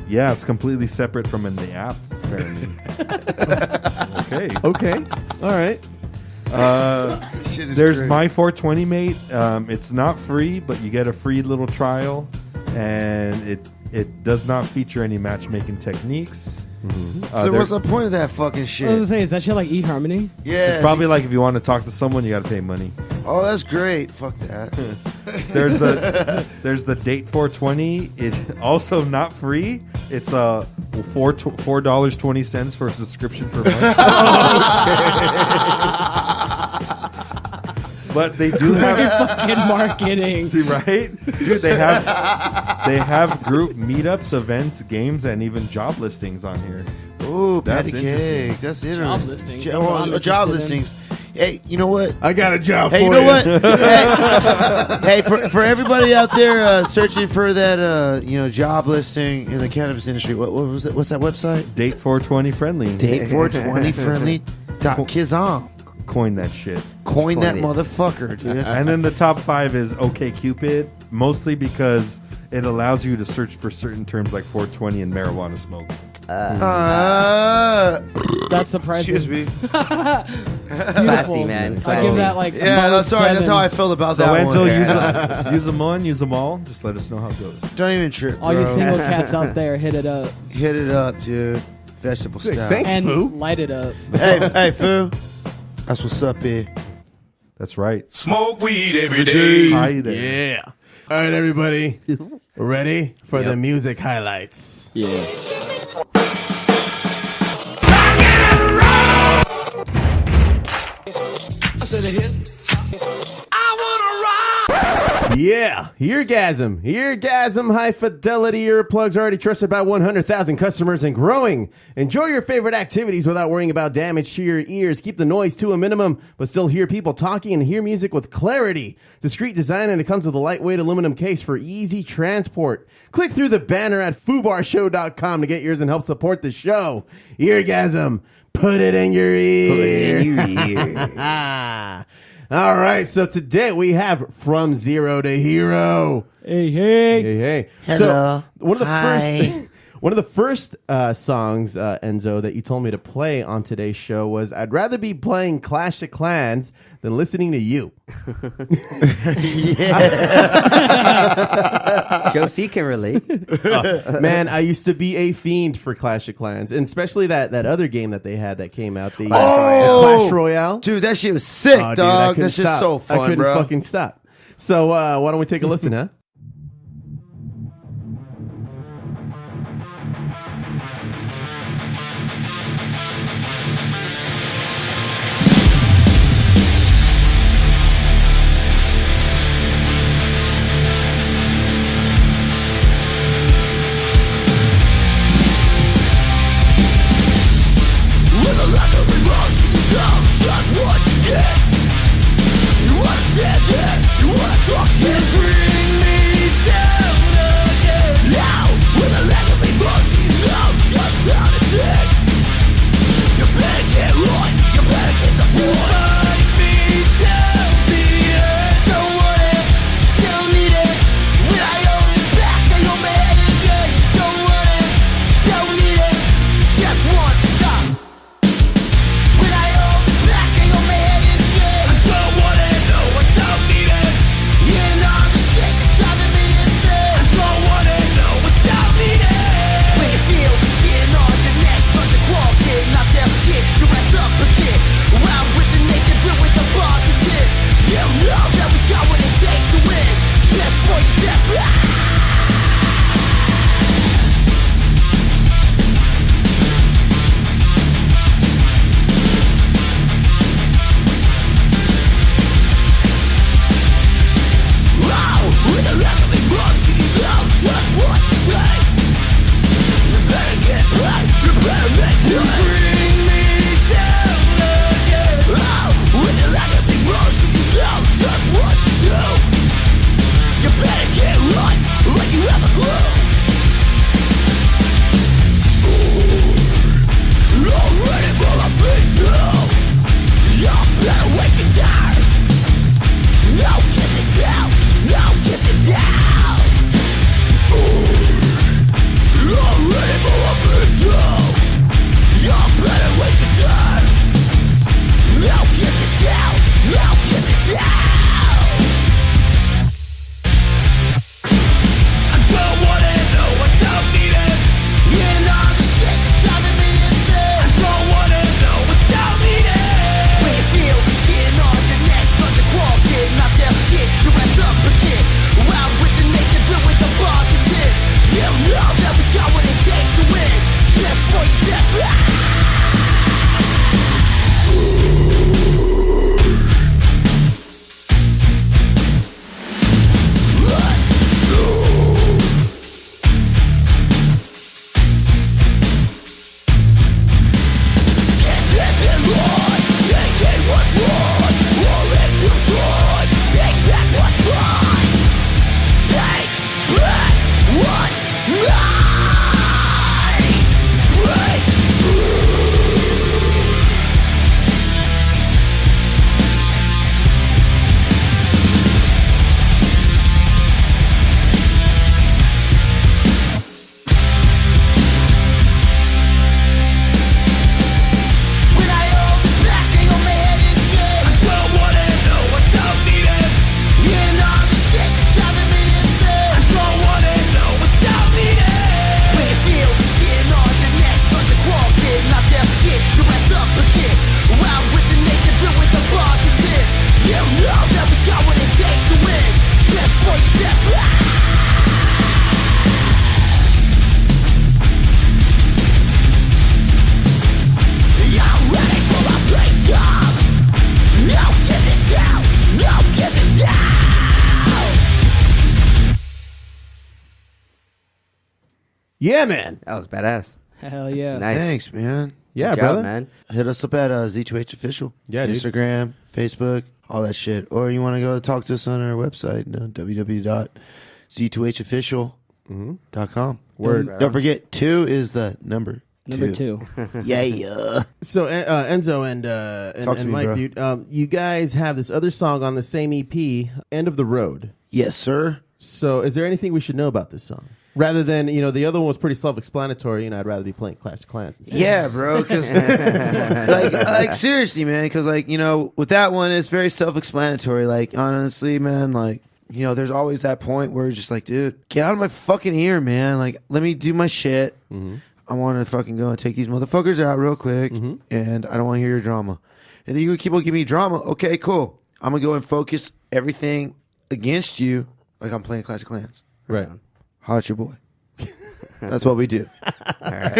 it's completely separate from in the app. Apparently.
Okay. All right.
There's great. My 420 Mate. It's not free, but you get a free little trial, and it does not feature any matchmaking techniques.
So what's the point of that fucking shit?
I was gonna say, is that shit like eHarmony?
Yeah.
It's probably like if you want to talk to someone, you got to pay money.
Oh, that's great. Fuck that.
There's the Date 420. It's also not free. It's $4.20 for a subscription per month. But they do have
fucking marketing,
right? Dude, they have group meetups, events, games, and even job listings on here.
Ooh, patty cake. That's interesting.
Job listings.
Job listings. Hey, you know what?
I got a job for
you.
you.
Know what? hey, for everybody out there searching for that job listing in the cannabis industry, what was it? What's that website?
Date 420 friendly.
Date 420 friendly.kizom.
Coin that shit.
Coin that motherfucker, dude.
And then the top 5 is OkCupid, mostly because it allows you to search for certain terms like 420 and marijuana smoke.
That's surprising.
Excuse me.
Classy, man.
I give that like
that's how I felt about that
Enzo,
one.
use them on, use them all. Just let us know how it goes.
Don't even trip, bro.
All you single cats out there, hit it up.
Hit it up, dude. Vegetable style.
Thanks,
And
Foo.
light it up.
hey, Foo. That's what's up here.
That's right.
Smoke weed every day.
Hi there.
Yeah. All right, everybody. Ready for the music highlights?
Yeah.
I said a hit.
Yeah, Eargasm, high fidelity earplugs already trusted by 100,000 customers and growing. Enjoy your favorite activities without worrying about damage to your ears. Keep the noise to a minimum, but still hear people talking and hear music with clarity. Discreet design, and it comes with a lightweight aluminum case for easy transport. Click through the banner at foobarshow.com to get yours and help support the show. Eargasm, put it in your ear. All right, so today we have From Zero to Hero.
Hey.
Hello.
So one of the first songs, Enzo, that you told me to play on today's show was "I'd rather be playing Clash of Clans than listening to you."
Joe C can relate.
Man, I used to be a fiend for Clash of Clans, and especially that other game that they had that came out, the Clash Royale.
Dude, that shit was sick, dog. That shit's so fun,
I couldn't fucking stop. So why don't we take a listen, huh? Yeah, man.
That was badass.
Hell yeah.
Nice.
Thanks, man.
Yeah,
Good
brother.
job, man.
Hit us up at Z2H Official.
Yeah, dude.
Instagram, Facebook, all that shit. Or you want to go talk to us on our website, www.z2hofficial.com.
Word.
Don't forget, 2 is the number.
Number 2.
Yeah.
So Enzo and
me,
Mike,
bro.
dude, you guys have this other song on the same EP, End of the Road.
Yes, sir.
So is there anything we should know about this song? Rather than, the other one was pretty self-explanatory, I'd rather be playing Clash of Clans.
Yeah, bro. Because, like, seriously, man. Because, with that one, it's very self-explanatory. Like, honestly, man, like, you know, there's always that point where you're just like, dude, get out of my fucking ear, man. Like, let me do my shit. I want to fucking go and take these motherfuckers out real quick, and I don't want to hear your drama. And then you keep on giving me drama. Okay, cool. I'm going to go and focus everything against you like I'm playing Clash of Clans.
Right.
Holla at your boy. That's what we do.
All right.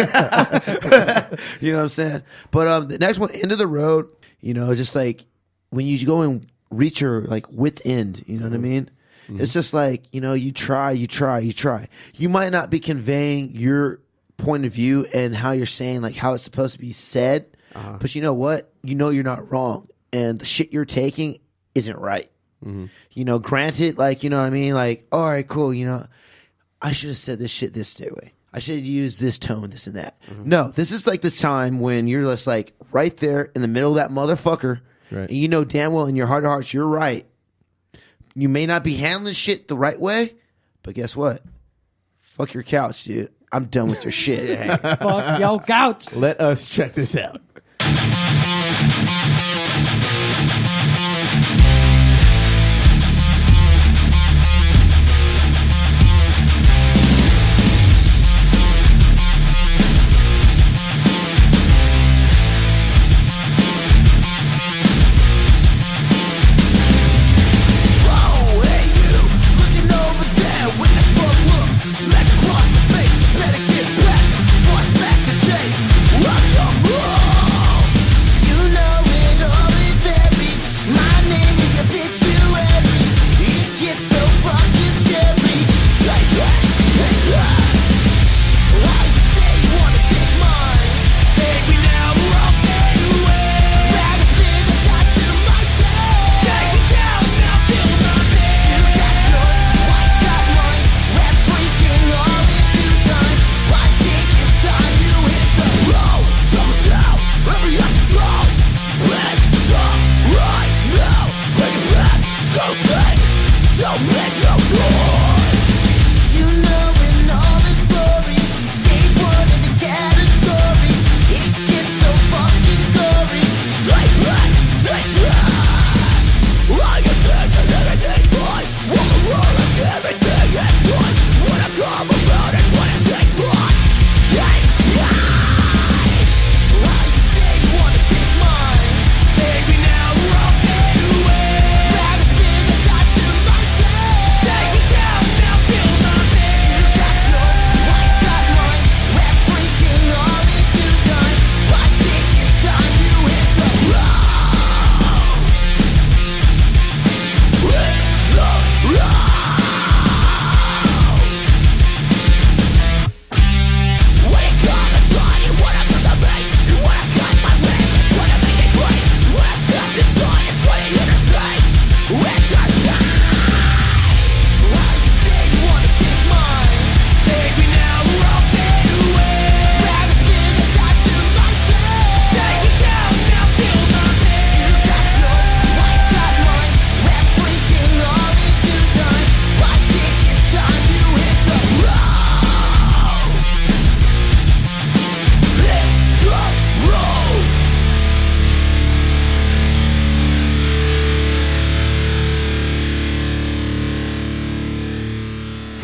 You know what I'm saying? But the next one, End of the Road, you know, just like when you go and reach your like wit's end, you know what I mean? It's just like, you know, you try. You might not be conveying your point of view and how you're saying like how it's supposed to be said, but you know what? You know you're not wrong, and the shit you're taking isn't right. You know, granted, like, you know what I mean? Like, all right, cool, you know, I should have said this shit this way. I should have used this tone, this and that. No, this is like the time when you're just like right there in the middle of that motherfucker.
Right.
And you know damn well in your heart of hearts you're right. You may not be handling shit the right way, but guess what? Fuck your couch, dude. I'm done with your shit.
Fuck your couch.
Let us check this out.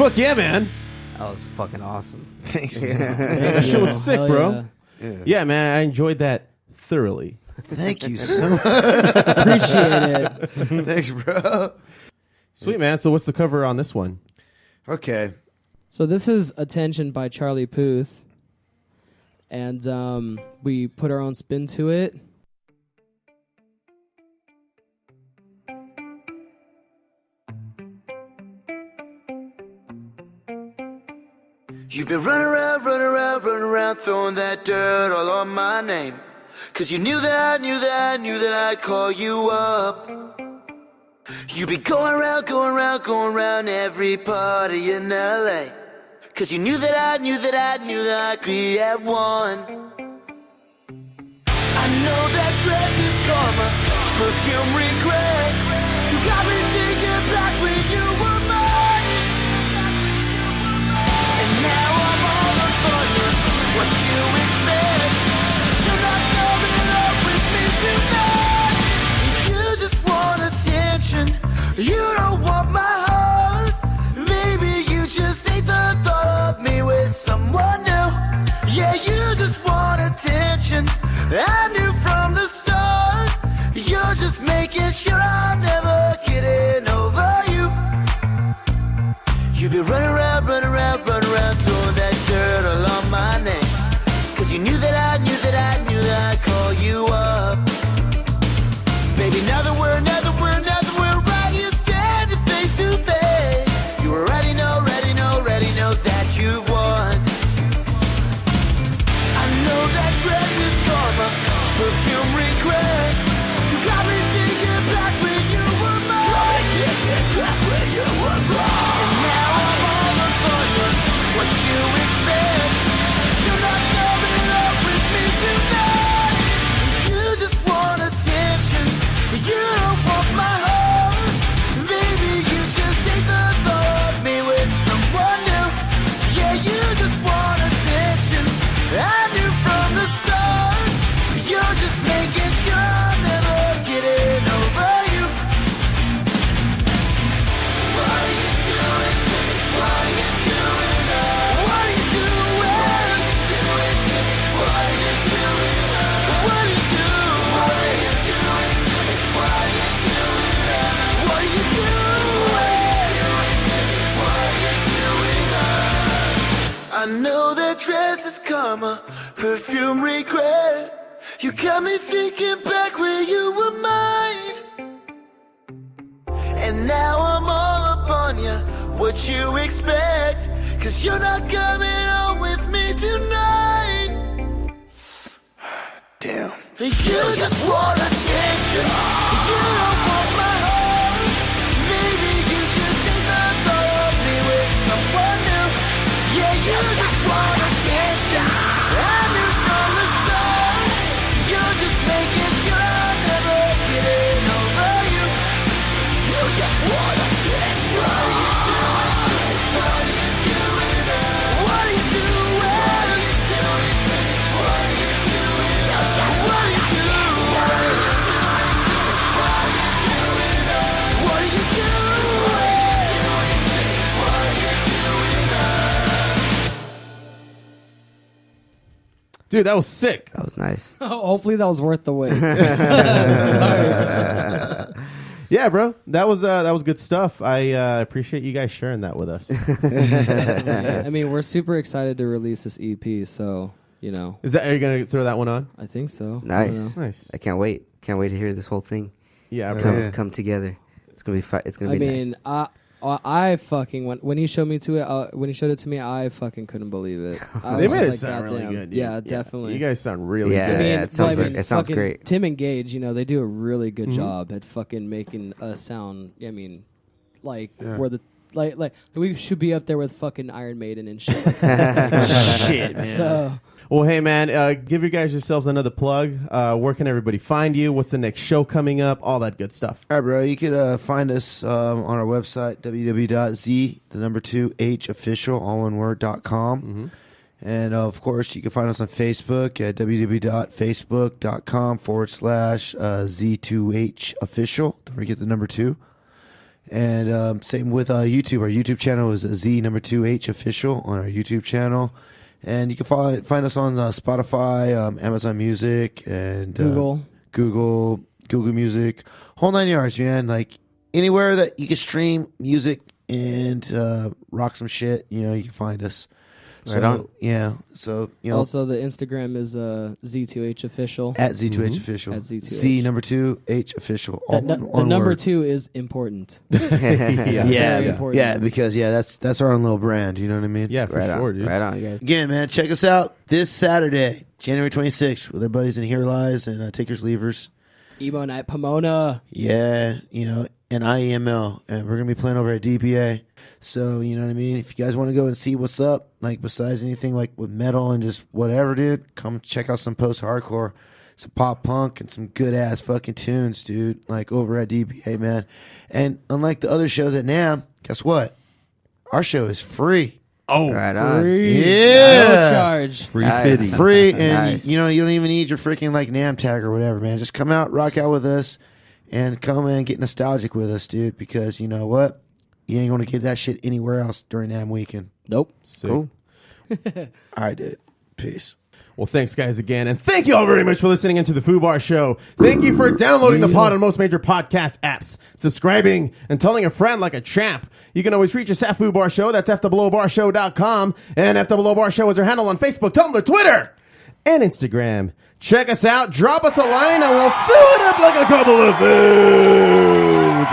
Fuck yeah, man.
That was fucking awesome.
Thanks, man.
That shit was sick,
hell
bro.
yeah.
Yeah, man, I enjoyed that thoroughly.
Thank you so much.
Appreciate it.
Thanks, bro.
Sweet, man. So what's the cover on this one?
Okay.
So this is Attention by Charlie Puth. And we put our own spin to it.
You've been running around, throwing that dirt all on my name. Cause you knew that I'd call you up. You've been going around every party in LA. Cause you knew that I'd be at one. I know that dress is karma, perfume regret. You got me thinking back when you were mine. And now I'm all upon you, what you expect. You're not coming up with me tonight. You just want attention, you don't want my heart. I know that dress is karma, perfume regret. You got me thinking back where you were mine. And now I'm all upon you, what you expect? Cause you're not coming home with me tonight. Damn. You just want attention. You don't want my heart. Maybe you just think I thought me with someone new. Yeah, you just want attention. I knew from the start. You're just making sure I'm never getting over you. You just want attention. What are you doing? What are you doing? What are you doing? What are you doing? What are you doing? What are you doing? What are you doing? What are you doing?
Dude, that was sick.
That was nice.
Hopefully that was worth the wait. Sorry.
Yeah, bro, that was good stuff. I appreciate you guys sharing that with us.
I mean, we're super excited to release this EP, so you know.
Are you gonna throw that one on?
I think so.
Nice.
Nice.
I can't wait. Can't wait to hear this whole thing.
Yeah, bro.
Come together. It's gonna be It's gonna be nice.
I fucking when he showed it to me, I fucking couldn't believe it.
They made it sound really good. Dude.
Yeah, definitely.
You guys sound really
Yeah,
good.
it sounds great.
Tim and Gage, they do a really good job at fucking making us sound. I mean, we're the like we should be up there with fucking Iron Maiden and shit.
Shit, man.
So.
Well, hey, man, give you guys yourselves another plug. Where can everybody find you? What's the next show coming up? All that good stuff.
All right, bro. You could find us on our website, www.z2hofficial.com. And, of course, you can find us on Facebook at www.facebook.com/Z2H official. Don't forget the number 2. And same with YouTube. Our YouTube channel is Z2H official on our YouTube channel. And you can find us on Spotify, Amazon Music, and Google Music, whole 9 yards, man. Like anywhere that you can stream music and rock some shit, you can find us.
Right on.
Yeah. So
Also, the Instagram is Z2H official
at Z2H official.
At Z2H.
Z number 2 H official. All
the
one
number
word.
2 is important.
Yeah,
important.
because that's our own little brand. You know what I mean?
Yeah, for sure, dude.
Right on, guys.
Again, man, check us out this Saturday, January 26th, with our buddies in Here Lies and Takers Leavers.
Emo Night Pomona.
Yeah, and IEML, and we're gonna be playing over at DBA. So you know what I mean. If you guys want to go and see what's up, like besides anything like with metal and just whatever, dude, come check out some post-hardcore, some pop punk, and some good ass fucking tunes, dude. Like over at DBA, man. And unlike the other shows at NAMM, guess what? Our show is free.
Oh,
right on.
Yeah,
No charge.
Free city.
Free, and
Nice.
you don't even need your freaking like NAMM tag or whatever, man. Just come out, rock out with us, and come and get nostalgic with us, dude. Because you know what, you ain't gonna get that shit anywhere else during NAMM weekend.
Nope.
cool.
All right, dude. Peace.
Well, thanks, guys, again. And thank you all very much for listening into the Foo Bar Show. Thank you for downloading the pod on most major podcast apps, subscribing, and telling a friend like a champ. You can always reach us at Foo Bar Show. That's FWBarshow.com. And FW Bar Show is our handle on Facebook, Tumblr, Twitter, and Instagram. Check us out. Drop us a line, and we'll fill it up like a couple of foods.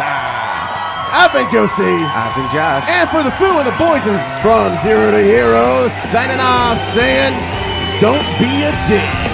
I've been Josie.
I've been Josh.
And for the Foo and the boys from Zero to Hero, signing off, saying, don't be a dick.